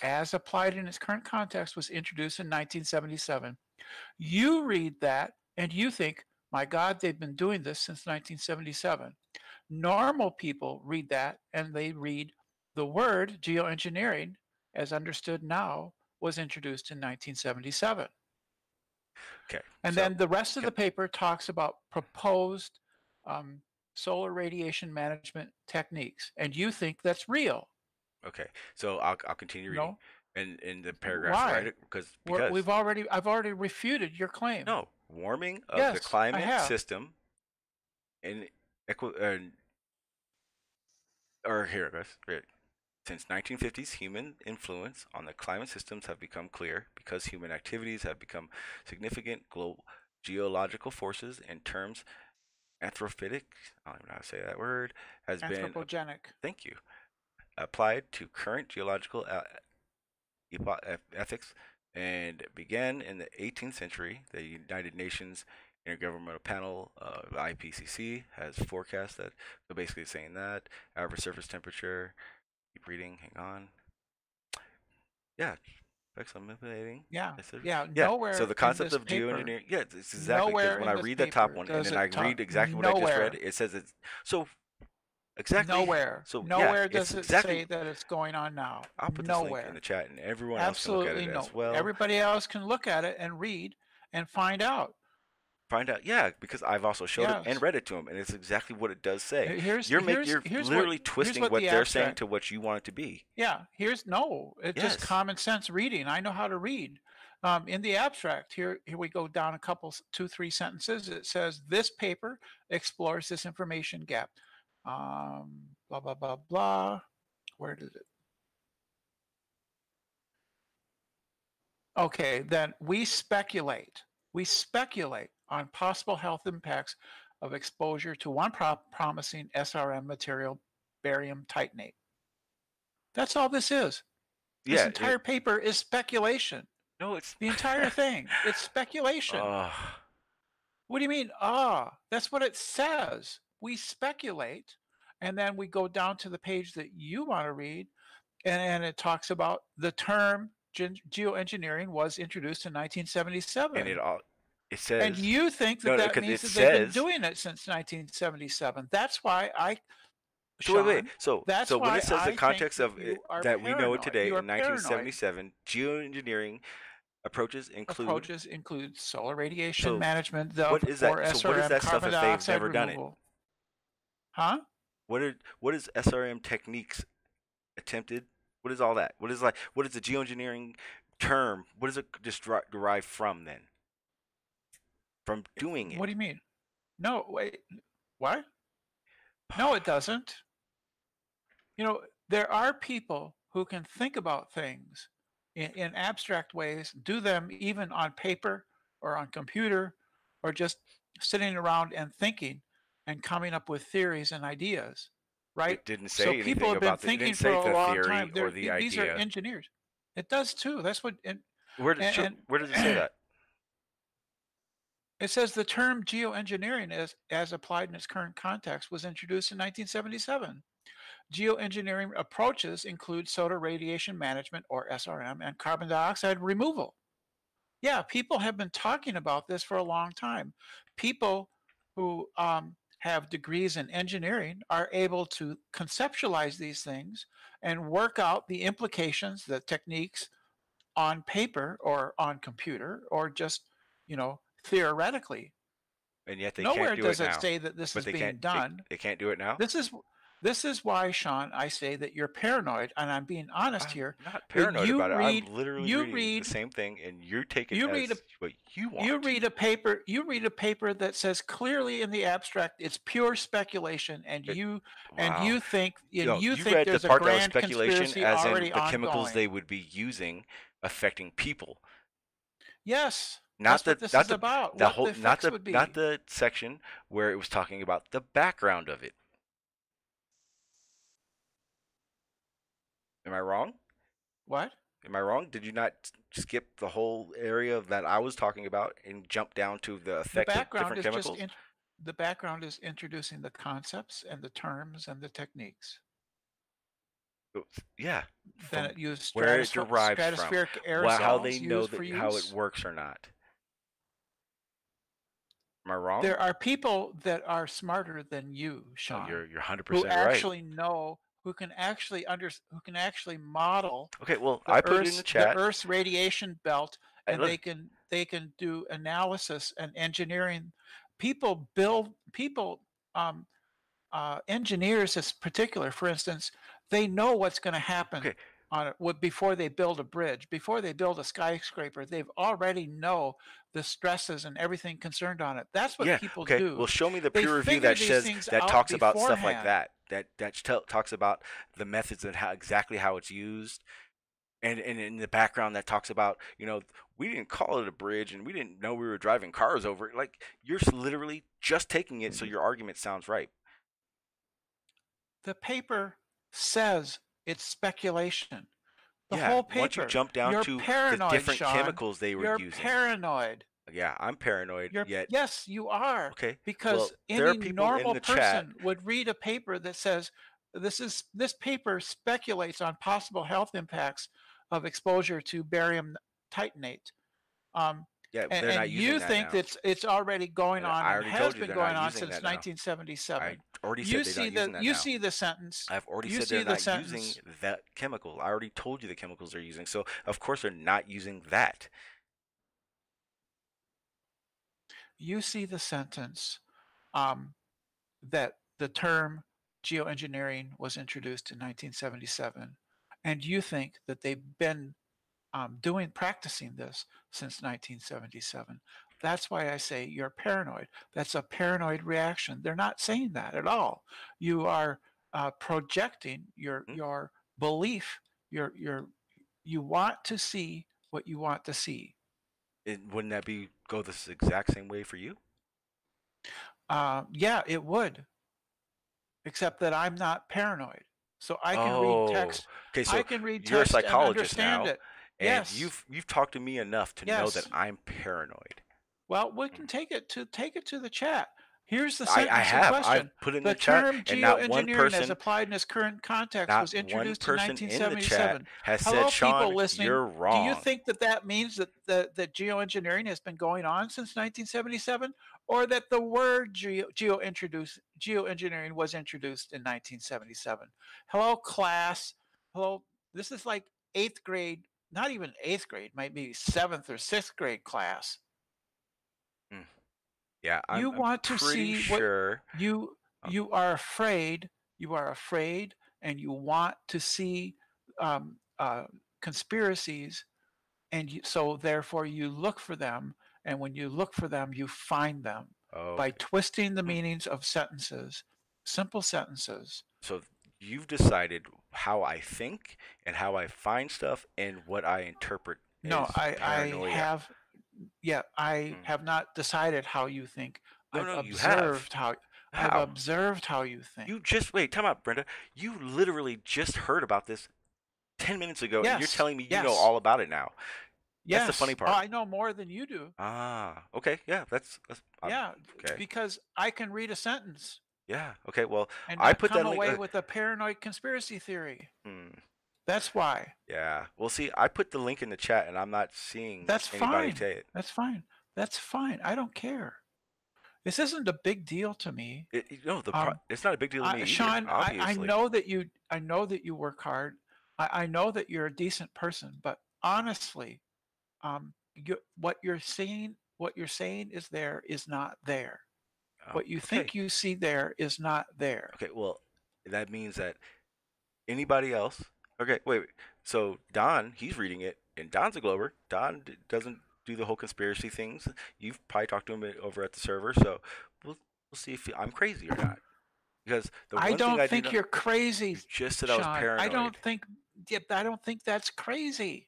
[SPEAKER 4] as applied in its current context, was introduced in 1977. You read that and you think, my God, they've been doing this since 1977. Normal people read that and they read the word geoengineering, as understood now, was introduced in 1977.
[SPEAKER 2] Okay.
[SPEAKER 4] And then the rest of the paper talks about proposed solar radiation management techniques, and you think that's real.
[SPEAKER 2] Okay, so I'll continue reading.
[SPEAKER 4] No.
[SPEAKER 2] And in the paragraph,
[SPEAKER 4] Why?
[SPEAKER 2] right? Because
[SPEAKER 4] I've already refuted your claim.
[SPEAKER 2] No, warming of
[SPEAKER 4] yes,
[SPEAKER 2] the climate system and here it goes. Since 1950s, human influence on the climate systems have become clear because human activities have become significant global geological forces and terms. Anthropogenic, I don't even know how to say that word, has been thank you, applied to current geological ethics and began in the 18th century. The United Nations Intergovernmental Panel, IPCC, has forecast that. So basically saying that average surface temperature. Keep reading. Hang on. Yeah. Effects on manipulating.
[SPEAKER 4] Yeah.
[SPEAKER 2] Nowhere. So the concept of geoengineering. Yeah, it's exactly because when I read the top one and then I read exactly what I just read, it says it's so. Exactly.
[SPEAKER 4] Nowhere.
[SPEAKER 2] So
[SPEAKER 4] nowhere does it say that it's going on now.
[SPEAKER 2] I'll put this link in the chat, and everyone else can look at it as well.
[SPEAKER 4] Everybody else can look at it and read and find out.
[SPEAKER 2] Yeah, because I've also showed it and read it to them, and it's exactly what it does say. You're literally twisting what they're saying to what you want it to be.
[SPEAKER 4] Yeah, it's just common sense reading. I know how to read. In the abstract, here we go down a couple, 2-3 sentences. It says this paper explores this information gap. Blah blah blah blah. Where did it? Okay, then we speculate on possible health impacts of exposure to one promising SRM material, barium titanate. That's all this is. This entire paper is speculation.
[SPEAKER 2] No, it's
[SPEAKER 4] the entire thing. It's speculation. What do you mean? That's what it says. We speculate, and then we go down to the page that you want to read, and it talks about the term geoengineering was introduced in 1977.
[SPEAKER 2] And it says.
[SPEAKER 4] And you think that means that they've been doing it since 1977. That's why I
[SPEAKER 2] So wait,
[SPEAKER 4] Sean.
[SPEAKER 2] So
[SPEAKER 4] That's
[SPEAKER 2] when
[SPEAKER 4] why
[SPEAKER 2] it says the
[SPEAKER 4] I
[SPEAKER 2] context
[SPEAKER 4] think
[SPEAKER 2] of
[SPEAKER 4] you are
[SPEAKER 2] that we know it
[SPEAKER 4] paranoid.
[SPEAKER 2] today
[SPEAKER 4] You are
[SPEAKER 2] in
[SPEAKER 4] paranoid.
[SPEAKER 2] 1977, geoengineering approaches
[SPEAKER 4] Include solar radiation
[SPEAKER 2] So
[SPEAKER 4] management
[SPEAKER 2] what is
[SPEAKER 4] or
[SPEAKER 2] that? So what is
[SPEAKER 4] SRM,
[SPEAKER 2] that stuff
[SPEAKER 4] carbon
[SPEAKER 2] if they've
[SPEAKER 4] dioxide
[SPEAKER 2] never done it?
[SPEAKER 4] removal. Huh?
[SPEAKER 2] What is SRM techniques attempted? What is all that? What is the geoengineering term? What does it just derive from then? From doing it.
[SPEAKER 4] What do you mean? No, wait. What? No, it doesn't. You know, there are people who can think about things in abstract ways, do them even on paper or on computer, or just sitting around and thinking and coming up with theories and ideas, right?
[SPEAKER 2] It didn't
[SPEAKER 4] So
[SPEAKER 2] say
[SPEAKER 4] people
[SPEAKER 2] anything
[SPEAKER 4] have been
[SPEAKER 2] about it. It
[SPEAKER 4] thinking
[SPEAKER 2] didn't
[SPEAKER 4] for
[SPEAKER 2] say
[SPEAKER 4] a
[SPEAKER 2] the
[SPEAKER 4] long
[SPEAKER 2] theory
[SPEAKER 4] time.
[SPEAKER 2] or the
[SPEAKER 4] These are
[SPEAKER 2] idea.
[SPEAKER 4] engineers. It does too. That's what.
[SPEAKER 2] Where does it say that?
[SPEAKER 4] It says the term geoengineering, as applied in its current context, was introduced in 1977. Geoengineering approaches include solar radiation management, or SRM, and carbon dioxide removal. Yeah, people have been talking about this for a long time. People who have degrees in engineering are able to conceptualize these things and work out the implications, the techniques on paper or on computer or just, theoretically.
[SPEAKER 2] And yet they
[SPEAKER 4] Nowhere
[SPEAKER 2] can't do it
[SPEAKER 4] does it
[SPEAKER 2] now.
[SPEAKER 4] say that this
[SPEAKER 2] But
[SPEAKER 4] is
[SPEAKER 2] they
[SPEAKER 4] being
[SPEAKER 2] can't.
[SPEAKER 4] done.
[SPEAKER 2] They can't do it now.
[SPEAKER 4] This is why, Sean, I say that you're paranoid, and I'm being honest here.
[SPEAKER 2] I'm not paranoid about it. I'm literally
[SPEAKER 4] you
[SPEAKER 2] reading
[SPEAKER 4] read
[SPEAKER 2] the same thing, and you take it
[SPEAKER 4] you
[SPEAKER 2] as
[SPEAKER 4] read a
[SPEAKER 2] what you want.
[SPEAKER 4] you read a paper that says clearly in the abstract it's pure speculation, and you
[SPEAKER 2] Wow.
[SPEAKER 4] think
[SPEAKER 2] You
[SPEAKER 4] think
[SPEAKER 2] read the
[SPEAKER 4] there's a
[SPEAKER 2] part that was
[SPEAKER 4] grand
[SPEAKER 2] speculation
[SPEAKER 4] conspiracy
[SPEAKER 2] as in
[SPEAKER 4] already
[SPEAKER 2] the chemicals
[SPEAKER 4] ongoing.
[SPEAKER 2] they would be using affecting people.
[SPEAKER 4] Yes,
[SPEAKER 2] Not
[SPEAKER 4] that's what this is about.
[SPEAKER 2] the
[SPEAKER 4] What
[SPEAKER 2] whole
[SPEAKER 4] the effects would be.
[SPEAKER 2] not the section where it was talking about the background of it. Am I wrong?
[SPEAKER 4] What?
[SPEAKER 2] Am I wrong? Did you not skip the whole area that I was talking about and jump down to the
[SPEAKER 4] The
[SPEAKER 2] effect of
[SPEAKER 4] background
[SPEAKER 2] different
[SPEAKER 4] is just
[SPEAKER 2] chemicals?
[SPEAKER 4] the background is introducing the concepts and the terms and the techniques.
[SPEAKER 2] Yeah.
[SPEAKER 4] Then it used
[SPEAKER 2] where it derives
[SPEAKER 4] stratospheric
[SPEAKER 2] from.
[SPEAKER 4] aerosols
[SPEAKER 2] How they know
[SPEAKER 4] used for
[SPEAKER 2] how it
[SPEAKER 4] use.
[SPEAKER 2] works or not. Am I wrong?
[SPEAKER 4] There are people that are smarter than you, Sean.
[SPEAKER 2] You're 100%
[SPEAKER 4] who
[SPEAKER 2] right.
[SPEAKER 4] actually know, who can actually model.
[SPEAKER 2] Okay, well, I put it in the chat.
[SPEAKER 4] The Earth's radiation belt, and
[SPEAKER 2] look.
[SPEAKER 4] they can do analysis and engineering. Engineers, in particular, for instance, they know what's going to happen.
[SPEAKER 2] Okay.
[SPEAKER 4] On it before they build a bridge, before they build a skyscraper. They've already know the stresses and everything concerned on it. That's what people do.
[SPEAKER 2] Well, show me the
[SPEAKER 4] They
[SPEAKER 2] peer review
[SPEAKER 4] figure
[SPEAKER 2] that
[SPEAKER 4] these
[SPEAKER 2] says
[SPEAKER 4] things
[SPEAKER 2] that
[SPEAKER 4] out
[SPEAKER 2] talks about stuff like
[SPEAKER 4] beforehand.
[SPEAKER 2] that talks about the methods and exactly how it's used, and in the background that talks about, we didn't call it a bridge and we didn't know we were driving cars over it. Like, you're literally just taking it so your argument sounds right.
[SPEAKER 4] The paper says it's speculation. The
[SPEAKER 2] Yeah,
[SPEAKER 4] whole paper.
[SPEAKER 2] once you jump down
[SPEAKER 4] You're
[SPEAKER 2] to
[SPEAKER 4] paranoid,
[SPEAKER 2] the different
[SPEAKER 4] Sean.
[SPEAKER 2] chemicals they were
[SPEAKER 4] You're
[SPEAKER 2] using.
[SPEAKER 4] paranoid.
[SPEAKER 2] Yeah, I'm paranoid.
[SPEAKER 4] Yes, you are.
[SPEAKER 2] Okay.
[SPEAKER 4] Because
[SPEAKER 2] there are
[SPEAKER 4] any
[SPEAKER 2] people
[SPEAKER 4] normal
[SPEAKER 2] in the
[SPEAKER 4] person
[SPEAKER 2] chat.
[SPEAKER 4] would read a paper that says this paper speculates on possible health impacts of exposure to barium titanate.
[SPEAKER 2] Yeah, they're
[SPEAKER 4] and
[SPEAKER 2] not using
[SPEAKER 4] you
[SPEAKER 2] that
[SPEAKER 4] think
[SPEAKER 2] now.
[SPEAKER 4] that it's already going on
[SPEAKER 2] I
[SPEAKER 4] and
[SPEAKER 2] already
[SPEAKER 4] has
[SPEAKER 2] told you
[SPEAKER 4] been
[SPEAKER 2] they're
[SPEAKER 4] going
[SPEAKER 2] not
[SPEAKER 4] on
[SPEAKER 2] using
[SPEAKER 4] since
[SPEAKER 2] that now.
[SPEAKER 4] 1977.
[SPEAKER 2] I already said they're not using that
[SPEAKER 4] You
[SPEAKER 2] now.
[SPEAKER 4] see the sentence.
[SPEAKER 2] I've already
[SPEAKER 4] You
[SPEAKER 2] said
[SPEAKER 4] see
[SPEAKER 2] they're
[SPEAKER 4] the
[SPEAKER 2] not
[SPEAKER 4] sentence.
[SPEAKER 2] using that chemical. I already told you the chemicals they're using. So, of course, they're not using that.
[SPEAKER 4] You see the sentence that the term geoengineering was introduced in 1977, and you think that they've been practicing this since 1977. That's why I say you're paranoid. That's a paranoid reaction. They're not saying that at all. You are projecting your belief. You want to see what you want to see.
[SPEAKER 2] Wouldn't that go this exact same way for you?
[SPEAKER 4] Yeah, it would. Except that I'm not paranoid, so I can read text.
[SPEAKER 2] Okay, so
[SPEAKER 4] I can read
[SPEAKER 2] you're a
[SPEAKER 4] text and
[SPEAKER 2] psychologist
[SPEAKER 4] understand
[SPEAKER 2] now,
[SPEAKER 4] it.
[SPEAKER 2] and
[SPEAKER 4] Yes.
[SPEAKER 2] you've talked to me enough to know that I'm paranoid.
[SPEAKER 4] Well, we can take it to the chat. Here's the
[SPEAKER 2] I
[SPEAKER 4] sentence in
[SPEAKER 2] have.
[SPEAKER 4] question.
[SPEAKER 2] I've put it in
[SPEAKER 4] The
[SPEAKER 2] the chat,
[SPEAKER 4] term
[SPEAKER 2] and not one
[SPEAKER 4] geoengineering, as
[SPEAKER 2] person,
[SPEAKER 4] applied in its current context,
[SPEAKER 2] not
[SPEAKER 4] was
[SPEAKER 2] one
[SPEAKER 4] introduced in
[SPEAKER 2] person in the chat
[SPEAKER 4] 1977.
[SPEAKER 2] has
[SPEAKER 4] Hello,
[SPEAKER 2] said,
[SPEAKER 4] people
[SPEAKER 2] Sean,
[SPEAKER 4] listening.
[SPEAKER 2] you're
[SPEAKER 4] Do you
[SPEAKER 2] wrong.
[SPEAKER 4] think that that means that geoengineering has been going on since 1977, or that the word geoengineering was introduced in 1977? Hello, class. Hello. This is like 8th grade, not even 8th grade, might be 7th or 6th grade class.
[SPEAKER 2] Yeah,
[SPEAKER 4] You
[SPEAKER 2] I'm
[SPEAKER 4] want to
[SPEAKER 2] pretty
[SPEAKER 4] see what
[SPEAKER 2] sure.
[SPEAKER 4] you are afraid. You are afraid, and you want to see conspiracies, and so therefore you look for them. And when you look for them, you find them by
[SPEAKER 2] Okay.
[SPEAKER 4] twisting the meanings of sentences, simple sentences.
[SPEAKER 2] So you've decided how I think and how I find stuff and what I interpret
[SPEAKER 4] No,
[SPEAKER 2] as
[SPEAKER 4] I
[SPEAKER 2] paranoia.
[SPEAKER 4] have. Yeah, I have not decided how you think.
[SPEAKER 2] No,
[SPEAKER 4] I've
[SPEAKER 2] you have.
[SPEAKER 4] observed how. I've
[SPEAKER 2] How?
[SPEAKER 4] observed how you think.
[SPEAKER 2] You just wait. Time out, Brenda. You literally just heard about this 10 minutes ago, and you're telling me you know all about it now. That's the funny part.
[SPEAKER 4] Oh, I know more than you do.
[SPEAKER 2] Ah, okay, yeah, that's
[SPEAKER 4] Yeah,
[SPEAKER 2] okay.
[SPEAKER 4] because I can read a sentence
[SPEAKER 2] Yeah, okay. Well,
[SPEAKER 4] and
[SPEAKER 2] I
[SPEAKER 4] not
[SPEAKER 2] put
[SPEAKER 4] come
[SPEAKER 2] that
[SPEAKER 4] away
[SPEAKER 2] link.
[SPEAKER 4] with a paranoid conspiracy theory.
[SPEAKER 2] Hmm.
[SPEAKER 4] That's why.
[SPEAKER 2] Yeah. Well, see, I put the link in the chat, and I'm not seeing
[SPEAKER 4] That's
[SPEAKER 2] anybody
[SPEAKER 4] fine.
[SPEAKER 2] say it.
[SPEAKER 4] That's fine. That's fine. I don't care. This isn't a big deal to me.
[SPEAKER 2] It's not a big deal to me either,
[SPEAKER 4] Sean, I
[SPEAKER 2] obviously.
[SPEAKER 4] know that you work hard. I know that you're a decent person, but honestly, what you're saying is there is not there. What you think you see there is not there.
[SPEAKER 2] Okay, well, that means that anybody else. Okay, wait. So Don, he's reading it, and Don's a Glober. Don doesn't do the whole conspiracy things. You've probably talked to him over at the server, so we'll see if I'm crazy or not. Because the one
[SPEAKER 4] I don't
[SPEAKER 2] thing
[SPEAKER 4] think you're crazy.
[SPEAKER 2] You just said
[SPEAKER 4] Sean.
[SPEAKER 2] I was paranoid.
[SPEAKER 4] I don't think that's crazy.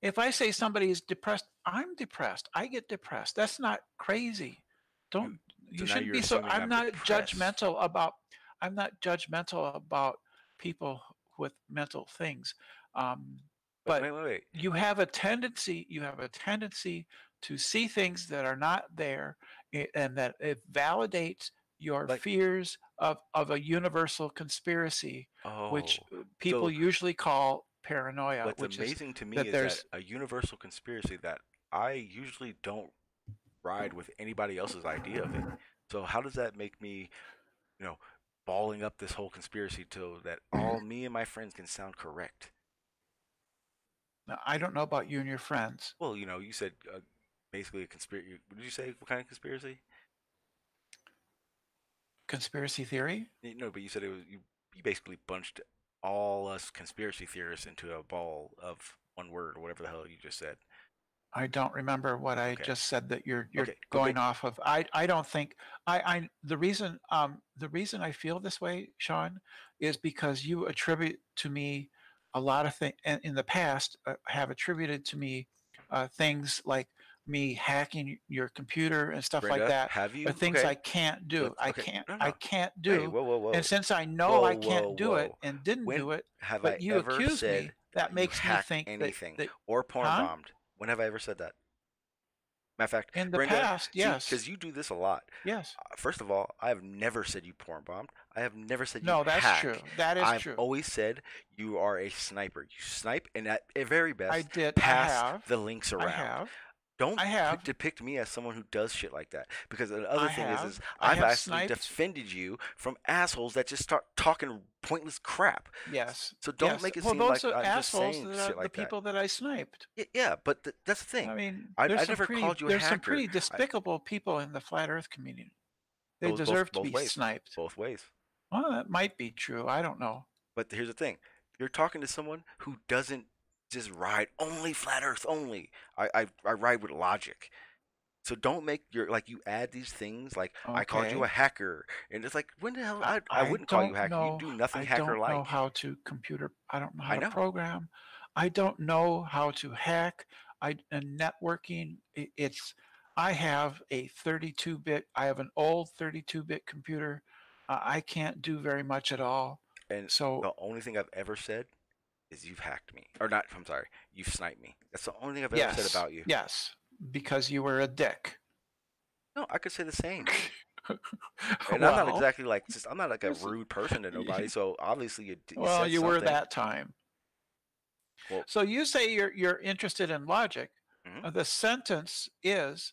[SPEAKER 4] If I say somebody is depressed, I'm depressed. I get depressed. That's not crazy. You shouldn't be so. I'm not judgmental about people with mental things. But
[SPEAKER 2] wait.
[SPEAKER 4] You have a tendency to see things that are not there, and that it validates your fears of a universal conspiracy, which people usually call paranoia.
[SPEAKER 2] What's amazing to me is that a universal conspiracy that I usually don't ride with anybody else's idea of it. So how does that make me, balling up this whole conspiracy so that all me and my friends can sound correct?
[SPEAKER 4] Now, I don't know about you and your friends.
[SPEAKER 2] Well, you said basically a conspiracy. What did you say? What kind of conspiracy?
[SPEAKER 4] Conspiracy theory?
[SPEAKER 2] No, but you said it was you basically bunched all us conspiracy theorists into a ball of one word or whatever the hell you just said.
[SPEAKER 4] I don't remember what I just said that you're going off of. I don't think the reason I feel this way, Sean, is because you attribute to me a lot of things, and in the past have attributed to me things like me hacking your computer and stuff
[SPEAKER 2] Brenda,
[SPEAKER 4] like that.
[SPEAKER 2] Have you?
[SPEAKER 4] Things I can't do. I can't do.
[SPEAKER 2] Hey, whoa.
[SPEAKER 4] And since I know I can't do it and didn't do it, but you accuse me, that makes me think
[SPEAKER 2] anything
[SPEAKER 4] that
[SPEAKER 2] or porn bombed. When have I ever said that? Matter of fact,
[SPEAKER 4] in the
[SPEAKER 2] Brenda,
[SPEAKER 4] past, yes.
[SPEAKER 2] Because you do this a lot.
[SPEAKER 4] Yes.
[SPEAKER 2] First of all, I have never said you porn bombed. I have never said you
[SPEAKER 4] No, that's
[SPEAKER 2] hack.
[SPEAKER 4] true. That is
[SPEAKER 2] I've
[SPEAKER 4] true.
[SPEAKER 2] I've always said you are a sniper. You snipe, and at very best,
[SPEAKER 4] pass
[SPEAKER 2] the links around.
[SPEAKER 4] I have.
[SPEAKER 2] Don't depict me as someone who does shit like that. Because the other thing is I've actually defended you from assholes that just start talking pointless crap.
[SPEAKER 4] Yes.
[SPEAKER 2] So don't make it seem like I'm just saying shit like that.
[SPEAKER 4] The people that I sniped.
[SPEAKER 2] Yeah, but that's the thing.
[SPEAKER 4] I mean,
[SPEAKER 2] I never called you a hacker.
[SPEAKER 4] There's some pretty despicable people in the flat Earth community. They deserve to be sniped.
[SPEAKER 2] Both ways.
[SPEAKER 4] Well, that might be true. I don't know.
[SPEAKER 2] But here's the thing: you're talking to someone who doesn't just ride only flat Earth only. I ride with logic. So don't make you add these things like I called you a hacker, and it's like when the hell I wouldn't call you a hacker. You do nothing hacker-like.
[SPEAKER 4] I don't know how to I don't know how to program. I don't know how to hack. And networking. I have a 32-bit. I have an old 32-bit computer. I can't do very much at all.
[SPEAKER 2] And so the only thing I've ever said is you've hacked me, or not. I'm sorry, you've sniped me. That's the only thing I've ever said about you.
[SPEAKER 4] Yes, because you were a dick.
[SPEAKER 2] No, I could say the same. And I'm not
[SPEAKER 4] Well,
[SPEAKER 2] exactly like I'm not like a
[SPEAKER 4] there's-
[SPEAKER 2] rude person to nobody. So obviously you
[SPEAKER 4] well,
[SPEAKER 2] said
[SPEAKER 4] you were
[SPEAKER 2] something.
[SPEAKER 4] that time.
[SPEAKER 2] Well,
[SPEAKER 4] So you say you're interested in logic.
[SPEAKER 2] mhm.
[SPEAKER 4] The sentence is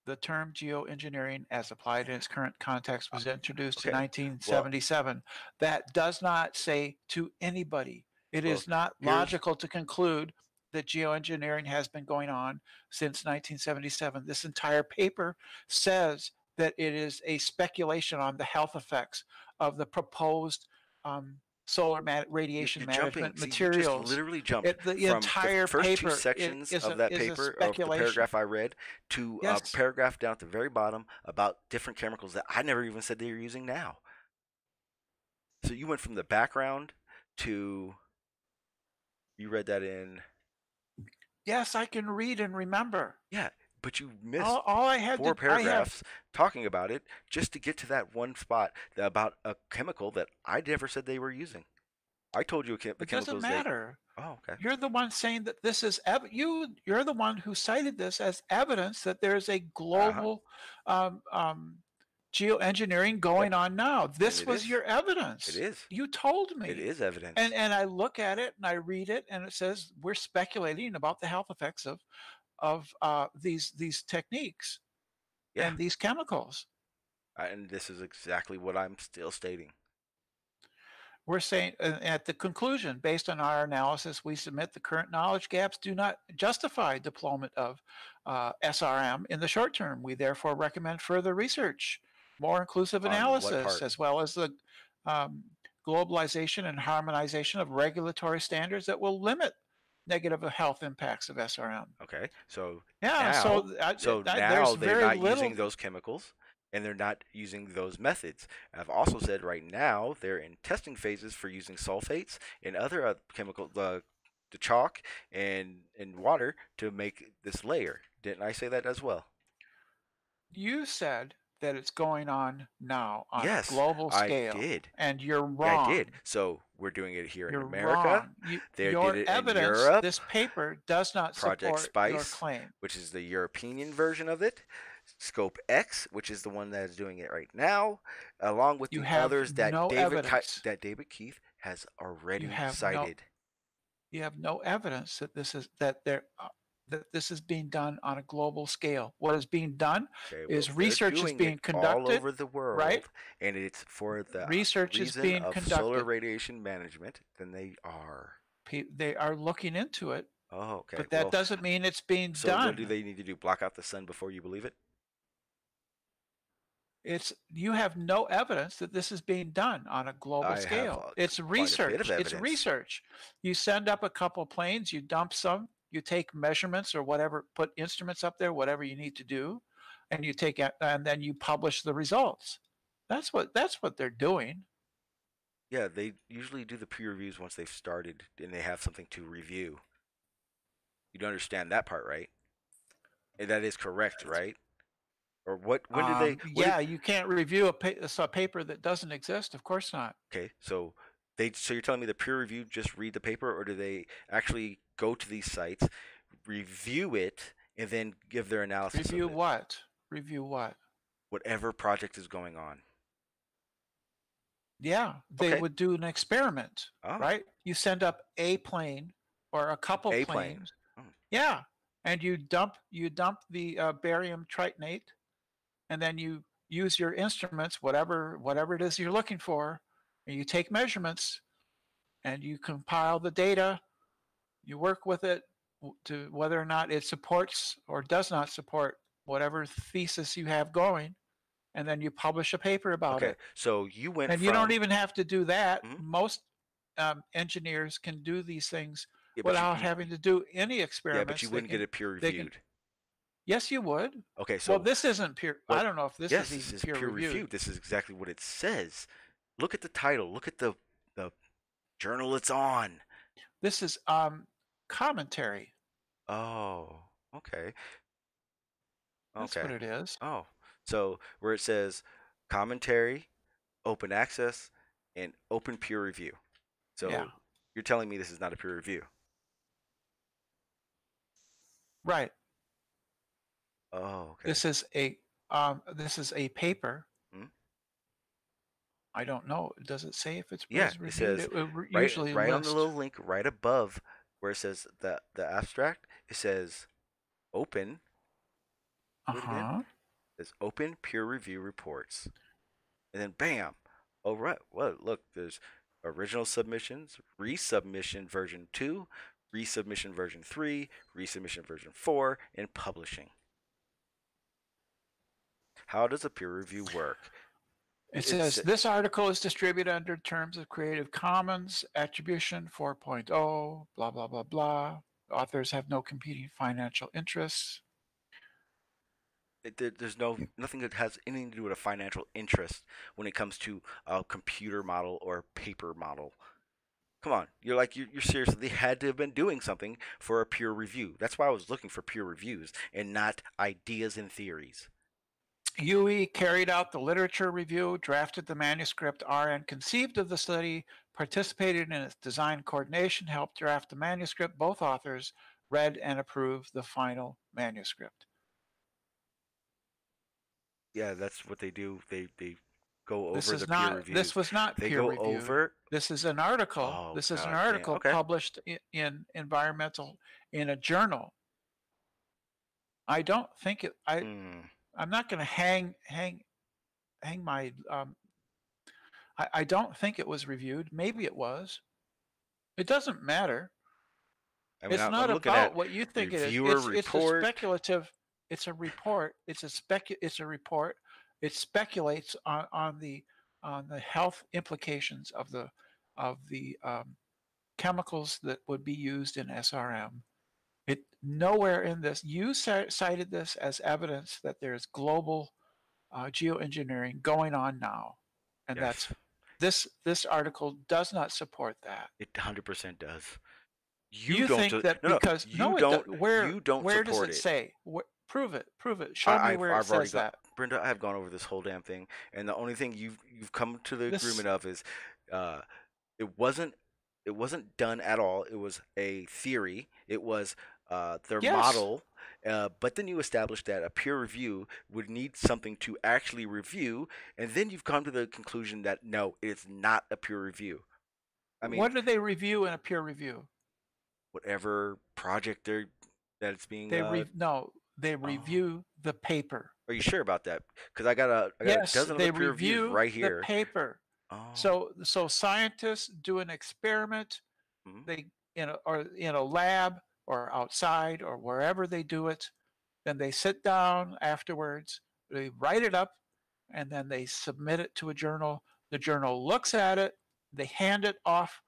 [SPEAKER 4] the term geoengineering as applied in its current context was introduced in
[SPEAKER 2] Okay. Well,
[SPEAKER 4] 1977. That does not say to anybody. It
[SPEAKER 2] well,
[SPEAKER 4] is not
[SPEAKER 2] here's
[SPEAKER 4] logical to conclude that geoengineering has been going on since 1977. This entire paper says that it is a speculation on the health effects of the proposed solar radiation
[SPEAKER 2] you're jumping.
[SPEAKER 4] management
[SPEAKER 2] See, you just
[SPEAKER 4] materials.
[SPEAKER 2] literally jumped
[SPEAKER 4] The
[SPEAKER 2] from
[SPEAKER 4] entire
[SPEAKER 2] the first two
[SPEAKER 4] paper
[SPEAKER 2] sections
[SPEAKER 4] is
[SPEAKER 2] of that
[SPEAKER 4] a
[SPEAKER 2] paper of the
[SPEAKER 4] speculation.
[SPEAKER 2] paragraph I read to a
[SPEAKER 4] Yes.
[SPEAKER 2] paragraph down at the very bottom about different chemicals that I never even said they were using now. So you went from the background to you read that in
[SPEAKER 4] Yes, I can read and remember.
[SPEAKER 2] yeah, but you missed
[SPEAKER 4] All I had
[SPEAKER 2] four
[SPEAKER 4] to, I have,
[SPEAKER 2] paragraphs talking about it just to get to that one spot about a chemical that I never said they were using. I told you the
[SPEAKER 4] it doesn't
[SPEAKER 2] chemicals they.
[SPEAKER 4] matter.
[SPEAKER 2] Oh, okay.
[SPEAKER 4] You're the one saying that this is you're the one who cited this as evidence that there's a global geoengineering going on now. This
[SPEAKER 2] it
[SPEAKER 4] was
[SPEAKER 2] is.
[SPEAKER 4] your evidence.
[SPEAKER 2] It is.
[SPEAKER 4] You told me.
[SPEAKER 2] It is evidence.
[SPEAKER 4] And I look at it and I read it and it says we're speculating about the health effects of these techniques
[SPEAKER 2] Yeah.
[SPEAKER 4] and these chemicals.
[SPEAKER 2] And this is exactly what I'm still stating.
[SPEAKER 4] We're saying at the conclusion, based on our analysis, we submit the current knowledge gaps do not justify deployment of SRM in the short term. We therefore recommend further research, more inclusive
[SPEAKER 2] On what
[SPEAKER 4] analysis,
[SPEAKER 2] part?
[SPEAKER 4] as well as the globalization and harmonization of regulatory standards that will limit negative health impacts of SRM.
[SPEAKER 2] Okay. So
[SPEAKER 4] Yeah,
[SPEAKER 2] now,
[SPEAKER 4] so
[SPEAKER 2] now
[SPEAKER 4] there's
[SPEAKER 2] they're
[SPEAKER 4] very
[SPEAKER 2] not
[SPEAKER 4] little.
[SPEAKER 2] using those chemicals and they're not using those methods. I've also said right now they're in testing phases for using sulfates and other chemicals, the chalk and water to make this layer. Didn't I say that as well?
[SPEAKER 4] You said that it's going on now on
[SPEAKER 2] Yes,
[SPEAKER 4] a global scale.
[SPEAKER 2] I did.
[SPEAKER 4] And you're wrong.
[SPEAKER 2] Yeah, I did. So we're doing it here
[SPEAKER 4] You're
[SPEAKER 2] in America.
[SPEAKER 4] wrong.
[SPEAKER 2] They
[SPEAKER 4] Your
[SPEAKER 2] did it
[SPEAKER 4] evidence,
[SPEAKER 2] in Europe.
[SPEAKER 4] this paper does not
[SPEAKER 2] Project
[SPEAKER 4] support your
[SPEAKER 2] Spice,
[SPEAKER 4] claim.
[SPEAKER 2] which is the European version of it. Scope X, which is the one that is doing it right now, along with
[SPEAKER 4] You
[SPEAKER 2] the
[SPEAKER 4] have
[SPEAKER 2] others that
[SPEAKER 4] no evidence.
[SPEAKER 2] David Keith has already
[SPEAKER 4] You have
[SPEAKER 2] cited.
[SPEAKER 4] You have no evidence that this is that this is being done on a global scale. What is being done is research is being conducted
[SPEAKER 2] all over the world,
[SPEAKER 4] right?
[SPEAKER 2] And it's for the
[SPEAKER 4] Research is
[SPEAKER 2] reason
[SPEAKER 4] being
[SPEAKER 2] of
[SPEAKER 4] conducted.
[SPEAKER 2] solar radiation management. Then they are
[SPEAKER 4] looking into it.
[SPEAKER 2] Oh, okay.
[SPEAKER 4] But that doesn't mean it's being
[SPEAKER 2] so
[SPEAKER 4] done.
[SPEAKER 2] What do they need to do? Block out the sun before you believe it?
[SPEAKER 4] You have no evidence that this is being done on a global scale. It's research. It's research. You send up a couple planes, you dump some, you take measurements or whatever, put instruments up there, whatever you need to do, and you take it, and then you publish the results. That's what they're doing.
[SPEAKER 2] Yeah, they usually do the peer reviews once they've started and they have something to review. You don't understand that part, right? And that is correct, right? Or what? When did they?
[SPEAKER 4] Yeah, you can't review a paper that doesn't exist. Of course not.
[SPEAKER 2] Okay, so you're telling me the peer review just read the paper, or do they actually go to these sites, review it, and then give their analysis?
[SPEAKER 4] Review what? Review what?
[SPEAKER 2] Whatever project is going on.
[SPEAKER 4] Yeah, they would do an experiment, right? You send up a plane or a couple planes. Yeah, and you dump the barium tritonate, and then you use your instruments, whatever it is you're looking for, and you take measurements, and you compile the data. You work with it to whether or not it supports or does not support whatever thesis you have going, and then you publish a paper about it.
[SPEAKER 2] So you went
[SPEAKER 4] and you don't even have to do that. Most engineers can do these things without having to do any experiments.
[SPEAKER 2] Yeah, but you wouldn't get it peer reviewed.
[SPEAKER 4] Yes, you would.
[SPEAKER 2] Okay, so
[SPEAKER 4] this isn't peer. I don't know if this is
[SPEAKER 2] even
[SPEAKER 4] peer reviewed.
[SPEAKER 2] This is exactly what it says. Look at the title. Look at the journal it's on.
[SPEAKER 4] This is commentary.
[SPEAKER 2] Oh, okay.
[SPEAKER 4] That's what it is.
[SPEAKER 2] Oh, so where it says commentary, open access, and open peer review. So you're telling me this is not a peer review?
[SPEAKER 4] Right.
[SPEAKER 2] Oh, okay.
[SPEAKER 4] This is a this is a paper.
[SPEAKER 2] Hmm?
[SPEAKER 4] I don't know. Does it say if it's
[SPEAKER 2] Yeah,
[SPEAKER 4] was
[SPEAKER 2] it
[SPEAKER 4] reviewed?
[SPEAKER 2] says
[SPEAKER 4] It
[SPEAKER 2] right
[SPEAKER 4] usually
[SPEAKER 2] right on the
[SPEAKER 4] lists.
[SPEAKER 2] little link right above where it says the abstract. It says open. Do it again.
[SPEAKER 4] Uh-huh.
[SPEAKER 2] It says open peer review reports, and then bam. Oh right. Well, look, there's original submissions, resubmission version 2, resubmission version 3, resubmission version 4, and publishing. How does a peer review work?
[SPEAKER 4] It says this article is distributed under terms of Creative Commons Attribution 4.0, blah, blah, blah, blah. Authors have no competing financial interests.
[SPEAKER 2] There's nothing that has anything to do with a financial interest when it comes to a computer model or paper model. Come on, you're serious. They had to have been doing something for a peer review. That's why I was looking for peer reviews and not ideas and theories.
[SPEAKER 4] UE carried out the literature review, drafted the manuscript. RN conceived of the study, participated in its design coordination, helped draft the manuscript. Both authors read and approved the final manuscript.
[SPEAKER 2] Yeah, that's what they do. They go over
[SPEAKER 4] This is
[SPEAKER 2] the
[SPEAKER 4] not,
[SPEAKER 2] peer reviews.
[SPEAKER 4] this was not
[SPEAKER 2] They
[SPEAKER 4] peer
[SPEAKER 2] go
[SPEAKER 4] reviewed.
[SPEAKER 2] over.
[SPEAKER 4] This is an article.
[SPEAKER 2] Oh,
[SPEAKER 4] This is an
[SPEAKER 2] God damn.
[SPEAKER 4] article
[SPEAKER 2] Okay.
[SPEAKER 4] published in environmental in a journal. I don't think it. I'm not going to hang my. I don't think it was reviewed. Maybe it was. It doesn't matter.
[SPEAKER 2] I mean,
[SPEAKER 4] It's
[SPEAKER 2] I'm
[SPEAKER 4] not
[SPEAKER 2] looking
[SPEAKER 4] about
[SPEAKER 2] at
[SPEAKER 4] what you think it is.
[SPEAKER 2] reviewer
[SPEAKER 4] It's a
[SPEAKER 2] report.
[SPEAKER 4] speculative. It's a report. It's a report. It speculates on the health implications of the chemicals that would be used in SRM. It nowhere in this you cited this as evidence that there's global geoengineering going on now, and
[SPEAKER 2] Yes.
[SPEAKER 4] this article does not support that.
[SPEAKER 2] It 100% does.
[SPEAKER 4] You think that because where does it say? Prove it. Show me where it says that.
[SPEAKER 2] Brenda, I have gone over this whole damn thing, and the only thing you've come to the agreement of is, it wasn't done at all. It was a theory. It was their model. But then you established that a peer review would need something to actually review, and then you've come to the conclusion that no, it's not a peer review. I mean,
[SPEAKER 4] what do they review in a peer review?
[SPEAKER 2] Whatever project that it's being.
[SPEAKER 4] They review the paper.
[SPEAKER 2] Are you sure about that? Because I got a dozen of the peer reviews right here.
[SPEAKER 4] The paper.
[SPEAKER 2] Oh.
[SPEAKER 4] So scientists do an experiment.
[SPEAKER 2] Mm-hmm.
[SPEAKER 4] They in a lab or outside or wherever they do it. Then they sit down afterwards. They write it up, and then they submit it to a journal. The journal looks at it. They hand it off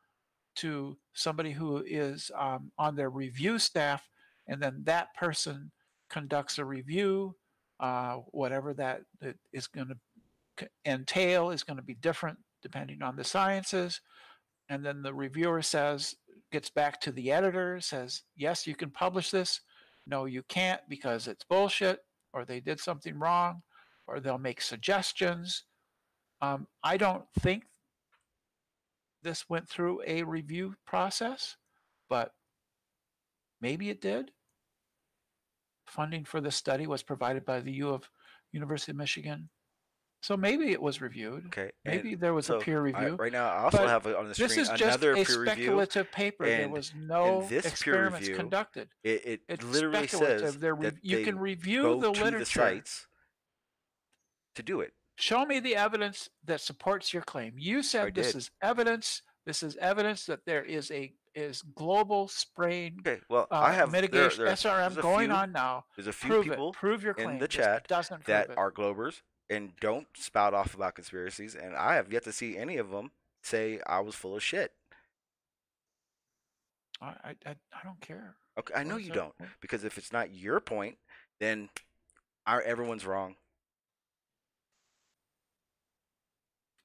[SPEAKER 4] to somebody who is on their review staff, and then that person conducts a review. Whatever that is going to entail is going to be different depending on the sciences. And then the reviewer gets back to the editor, says, yes, you can publish this. No, you can't because it's bullshit, or they did something wrong, or they'll make suggestions. I don't think this went through a review process, but maybe it did. Funding for the study was provided by the University of Michigan. So maybe it was reviewed.
[SPEAKER 2] Okay.
[SPEAKER 4] Maybe there was a peer review.
[SPEAKER 2] Right now, I also have on the screen
[SPEAKER 4] this is
[SPEAKER 2] another
[SPEAKER 4] just a
[SPEAKER 2] peer review.
[SPEAKER 4] Speculative paper. There was no experiments
[SPEAKER 2] review,
[SPEAKER 4] conducted.
[SPEAKER 2] It literally says that
[SPEAKER 4] you can review
[SPEAKER 2] go
[SPEAKER 4] the
[SPEAKER 2] to
[SPEAKER 4] literature.
[SPEAKER 2] The sites to do it.
[SPEAKER 4] Show me the evidence that supports your claim. You said this is evidence. This is evidence that there is global spraying.
[SPEAKER 2] Okay, well, I have
[SPEAKER 4] mitigation SRM going on now.
[SPEAKER 2] There's a few people
[SPEAKER 4] prove your claim
[SPEAKER 2] in the chat that are Globers and don't spout off about conspiracies, and I have yet to see any of them say I was full of shit.
[SPEAKER 4] I don't care.
[SPEAKER 2] Okay, I know you don't, because if it's not your point, then everyone's wrong.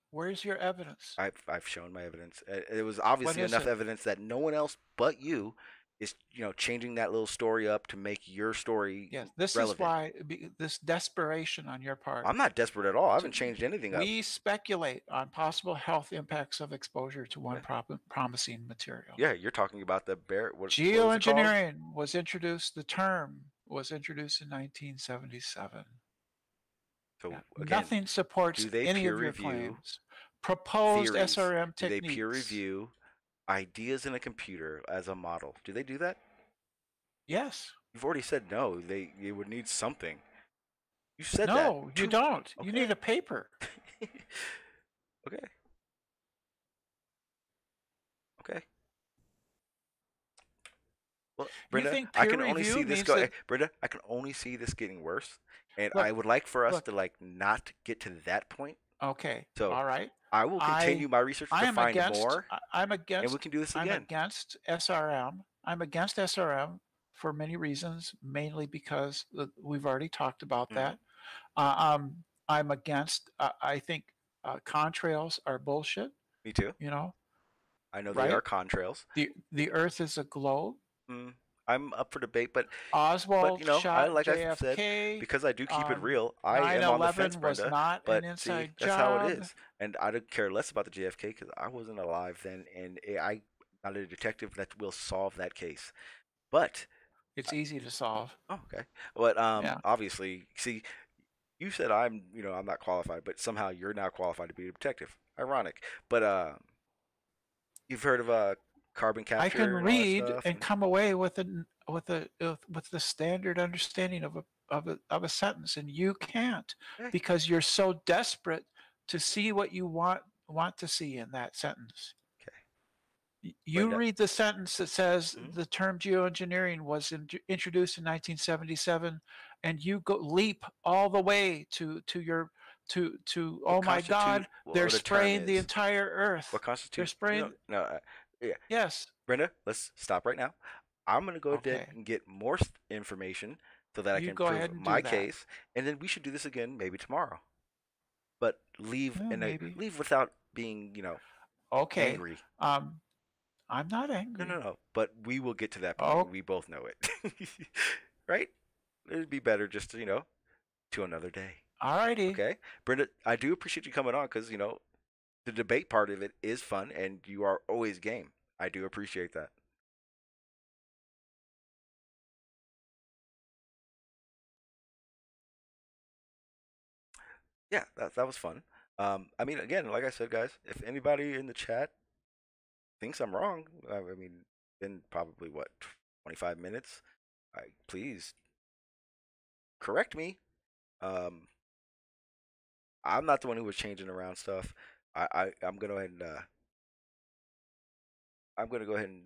[SPEAKER 4] Where's your evidence?
[SPEAKER 2] I've shown my evidence. It was obviously enough evidence that no one else but you is changing that little story up to make your story
[SPEAKER 4] this
[SPEAKER 2] relevant.
[SPEAKER 4] Is why this desperation on your part.
[SPEAKER 2] I'm not desperate at all. I haven't changed anything up.
[SPEAKER 4] We speculate on possible health impacts of exposure to one promising material.
[SPEAKER 2] Yeah, you're talking about the
[SPEAKER 4] geoengineering was introduced. The term was introduced in 1977.
[SPEAKER 2] So
[SPEAKER 4] Yeah.
[SPEAKER 2] again,
[SPEAKER 4] Nothing supports
[SPEAKER 2] do they
[SPEAKER 4] any
[SPEAKER 2] peer
[SPEAKER 4] of your
[SPEAKER 2] review
[SPEAKER 4] claims. Proposed
[SPEAKER 2] theories?
[SPEAKER 4] SRM
[SPEAKER 2] Do they
[SPEAKER 4] techniques.
[SPEAKER 2] peer review ideas in a computer as a model? Do they do that?
[SPEAKER 4] Yes.
[SPEAKER 2] You've already said no. They would need something. You said that.
[SPEAKER 4] No, you don't. You need
[SPEAKER 2] Okay.
[SPEAKER 4] a paper.
[SPEAKER 2] Okay. Okay. Well,
[SPEAKER 4] You
[SPEAKER 2] Brenda,
[SPEAKER 4] think
[SPEAKER 2] I
[SPEAKER 4] peer
[SPEAKER 2] can only see
[SPEAKER 4] review
[SPEAKER 2] this
[SPEAKER 4] means
[SPEAKER 2] go.
[SPEAKER 4] that
[SPEAKER 2] Brenda, I can only see this getting worse, and I
[SPEAKER 4] look,
[SPEAKER 2] would like for us
[SPEAKER 4] look,
[SPEAKER 2] to like not get to that point.
[SPEAKER 4] okay,
[SPEAKER 2] So
[SPEAKER 4] all right.
[SPEAKER 2] I will continue my research to
[SPEAKER 4] I'm
[SPEAKER 2] find
[SPEAKER 4] against
[SPEAKER 2] more,
[SPEAKER 4] I'm
[SPEAKER 2] and we can do this
[SPEAKER 4] I'm
[SPEAKER 2] again.
[SPEAKER 4] against SRM. I'm against SRM for many reasons, mainly because we've already talked about
[SPEAKER 2] Mhm.
[SPEAKER 4] that. I'm against. I think contrails are bullshit.
[SPEAKER 2] Me too.
[SPEAKER 4] You know,
[SPEAKER 2] I know they are
[SPEAKER 4] right?
[SPEAKER 2] contrails.
[SPEAKER 4] The Earth is a globe.
[SPEAKER 2] Mm, I'm up for debate, but
[SPEAKER 4] Oswald
[SPEAKER 2] you know, I
[SPEAKER 4] shot
[SPEAKER 2] like I said,
[SPEAKER 4] JFK.
[SPEAKER 2] because I do keep it real. I am on the fence,
[SPEAKER 4] 9/11 was
[SPEAKER 2] Brenda.
[SPEAKER 4] not an
[SPEAKER 2] But see,
[SPEAKER 4] inside
[SPEAKER 2] that's how it
[SPEAKER 4] job.
[SPEAKER 2] is, and I don't care less about the JFK because I wasn't alive then, and I'm not a detective that will solve that case. But
[SPEAKER 4] It's easy to solve.
[SPEAKER 2] oh, okay. But
[SPEAKER 4] Yeah.
[SPEAKER 2] obviously, see, you said I'm not qualified, but somehow you're now qualified to be a detective. Ironic, but you've heard of carbon
[SPEAKER 4] I can
[SPEAKER 2] capture and all that
[SPEAKER 4] read
[SPEAKER 2] stuff.
[SPEAKER 4] and come away with the standard understanding of a sentence, and you can't
[SPEAKER 2] Okay.
[SPEAKER 4] because you're so desperate to see what you want to see in that sentence. You
[SPEAKER 2] Brenda.
[SPEAKER 4] read the sentence that says
[SPEAKER 2] Mhm.
[SPEAKER 4] the term geoengineering was introduced in 1977, and you go leap all the way to
[SPEAKER 2] What
[SPEAKER 4] oh my God, they're
[SPEAKER 2] what a term
[SPEAKER 4] spraying the
[SPEAKER 2] is?
[SPEAKER 4] entire
[SPEAKER 2] What
[SPEAKER 4] Earth. They're
[SPEAKER 2] constitutes?
[SPEAKER 4] spraying.
[SPEAKER 2] No. Yeah,
[SPEAKER 4] Yes.
[SPEAKER 2] Brenda, let's stop right now. I'm gonna go ahead
[SPEAKER 4] Okay.
[SPEAKER 2] and get more information so that I
[SPEAKER 4] You
[SPEAKER 2] can
[SPEAKER 4] go ahead
[SPEAKER 2] prove
[SPEAKER 4] and do
[SPEAKER 2] my
[SPEAKER 4] that.
[SPEAKER 2] case, and then we should do this again maybe tomorrow. But
[SPEAKER 4] Well, maybe.
[SPEAKER 2] leave without being
[SPEAKER 4] Okay.
[SPEAKER 2] angry.
[SPEAKER 4] I'm not
[SPEAKER 2] No, no,
[SPEAKER 4] angry.
[SPEAKER 2] no. But we will get to that point.
[SPEAKER 4] Oh,
[SPEAKER 2] We both know it, right? It'd be better just to another day.
[SPEAKER 4] all righty.
[SPEAKER 2] Okay, Brenda, I do appreciate you coming on because the debate part of it is fun, and you are always game. I do appreciate that. Yeah, that was fun. I mean, again, like I said, guys, if anybody in the chat thinks I'm wrong, I mean, in probably what 25 minutes, please correct me. Um, I'm not the one who was changing around stuff. I'm gonna go ahead and I'm gonna go ahead and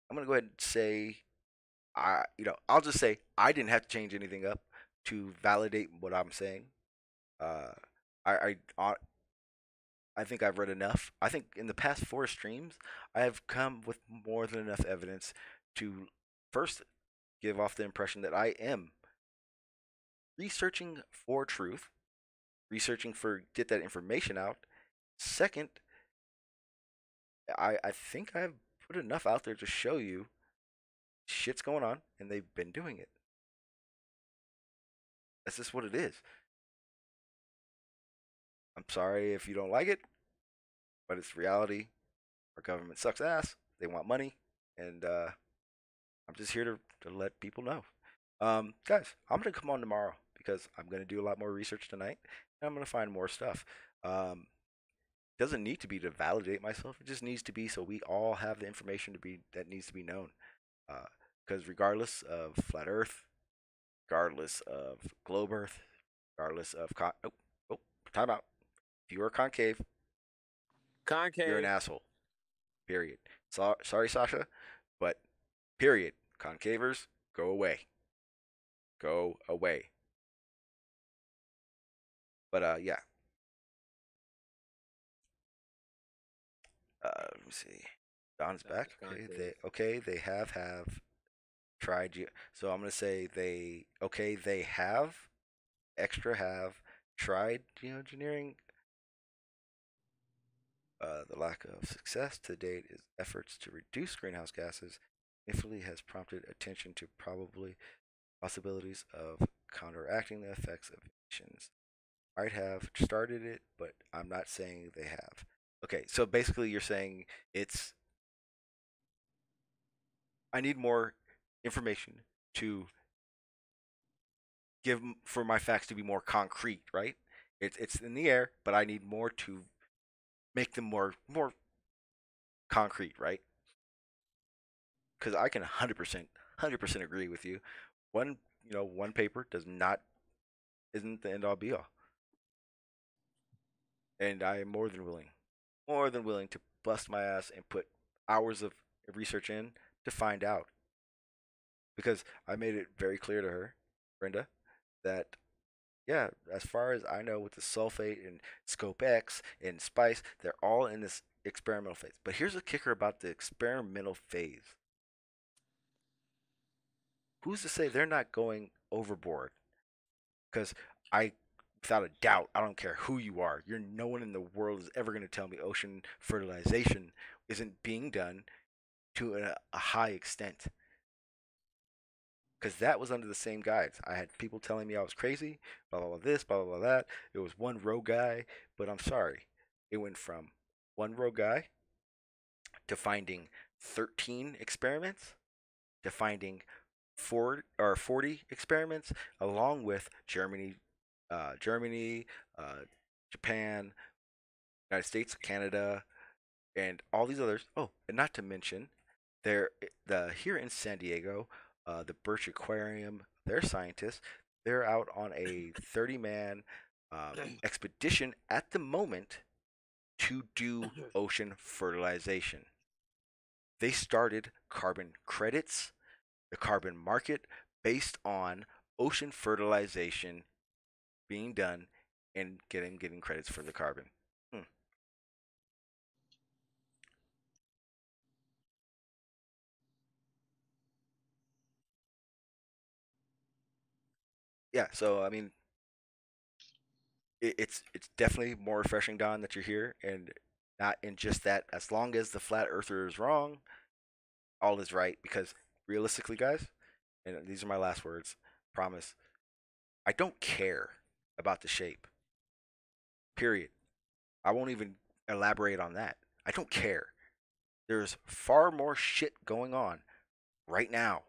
[SPEAKER 2] I'm gonna go ahead and say I'll just say I didn't have to change anything up to validate what I'm saying. Uh, I think I've read enough. I think in the past 4 streams, I have come with more than enough evidence to first give off the impression that I am researching for truth, researching for get that information out. Second, I think I've put enough out there to show you shit's going on, and they've been doing it. That's just what it is. I'm sorry if you don't like it, but it's reality. Our government sucks ass. They want money, and I'm just here to let people know. Guys, I'm gonna come on tomorrow because I'm gonna do a lot more research tonight, and I'm gonna find more stuff. Doesn't need to be to validate myself. It just needs to be so we all have the information that needs to be known. Because regardless of flat Earth, regardless of globe Earth, regardless of time out. If you are concave, you're an
[SPEAKER 3] Concave.
[SPEAKER 2] asshole. Period. Sorry, Sasha, but period. Concavers, go away. Go away. But yeah. Let me see. Don's back. They have tried you. So I'm gonna say they have tried geoengineering. The lack of success to date is efforts to reduce greenhouse gases significantly has prompted attention to possibilities of counteracting the effects of emissions. Might have started it, but I'm not saying they have. Okay, so basically you're saying I need more information to for my facts to be more concrete, right? It's in the air, but I need more to make them more concrete, right? Because I can 100% agree with you. One paper isn't the end all be all, and I am more than willing to bust my ass and put hours of research in to find out. Because I made it very clear to her, Brenda, that yeah, as far as I know, with the sulfate and Scope X and Spice, they're all in this experimental phase. But here's the kicker about the experimental phase. Who's to say they're not going overboard? Because without a doubt, I don't care who you are, no one in the world is ever going to tell me ocean fertilization isn't being done to a high extent. Because that was under the same guides. I had people telling me I was crazy, blah, blah, blah, this, blah, blah, blah, that. It was one rogue guy, but I'm sorry. It went from one rogue guy to finding 13 experiments to finding 40 experiments, along with Germany, Japan, United States, Canada, and all these others. Oh, and not to mention, here in San Diego, the Birch Aquarium, their scientists, they're out on a 30-man expedition at the moment to do ocean fertilization. They started carbon credits, the carbon market, based on ocean fertilization being done and getting credits for the carbon. Yeah, so I mean, it's definitely more refreshing, Don, that you're here, and not in just that. As long as the flat earther is wrong, all is right. Because realistically, guys, and these are my last words, promise, I don't care about the shape. Period. I won't even elaborate on that. I don't care. There's far more shit going on right now,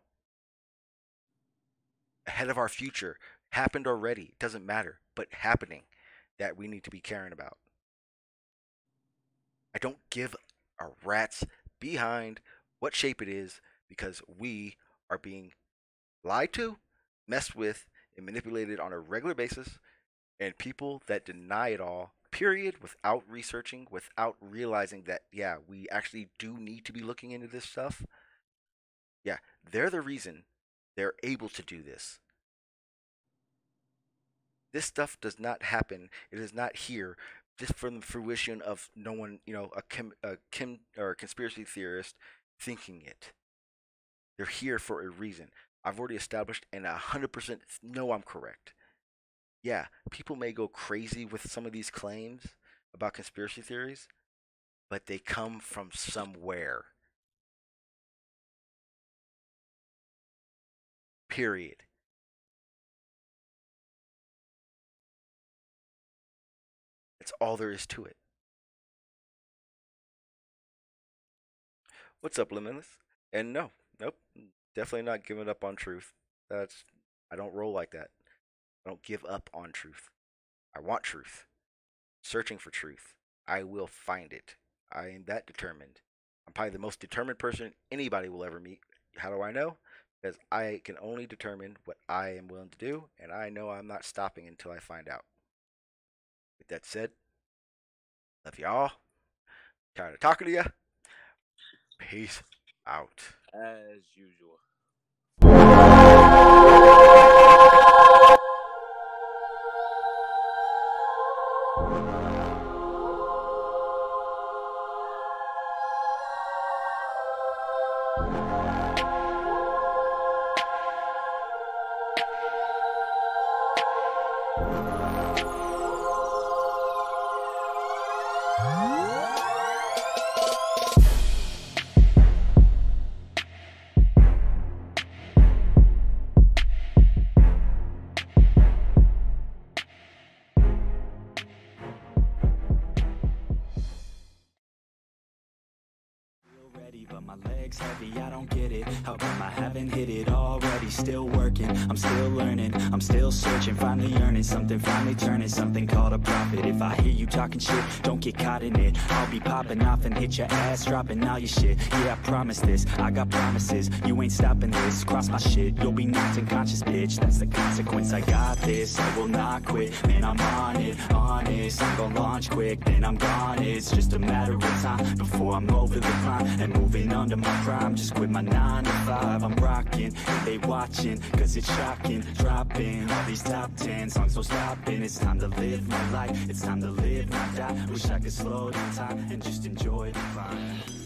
[SPEAKER 2] ahead of our future, happened already. It doesn't matter, but happening, that we need to be caring about. I don't give a rat's behind what shape it is, because we are being lied to, messed with, and manipulated on a regular basis, and people that deny it all, period, without researching, without realizing that, yeah, we actually do need to be looking into this stuff. Yeah, they're the reason they're able to do this. This stuff does not happen. It is not here just from the fruition of no one, a conspiracy theorist thinking it. They're here for a reason. I've already established, and 100% know I'm correct. Yeah, people may go crazy with some of these claims about conspiracy theories, but they come from somewhere. Period. That's all there is to it. What's up, Limitless? And nope, definitely not giving up on truth. I don't roll like that. I don't give up on truth. I want truth. Searching for truth. I will find it. I am that determined. I'm probably the most determined person anybody will ever meet. How do I know? Because I can only determine what I am willing to do, and I know I'm not stopping until I find out. With that said, love y'all. Tired of talking to you. Peace out.
[SPEAKER 3] As usual.
[SPEAKER 1] Ready, but my legs legs heavy, I don't get it. How come I haven't hit it already? Still working, I'm still learning, I'm still searching, finally earning something, finally turning something called a profit. If I hear you talking shit, don't get caught in it. I'll be popping off and hit your ass, dropping all your shit. Yeah, I promise this, I got promises. You ain't stopping this, cross my shit, you'll be knocked unconscious, bitch. That's the consequence, I got this, I will not quit. Man, I'm on it, honest. I'm gonna launch quick, then I'm gone. It's just a matter of time before I'm over the climb and moving under my prime. Just quit my 9 to 5, I'm rocking, and they watching, cause it's shocking. Dropping all these top 10 songs, so stopping. It's time to live my life, it's time to live, not die. Wish I could slow down time and just enjoy the climb.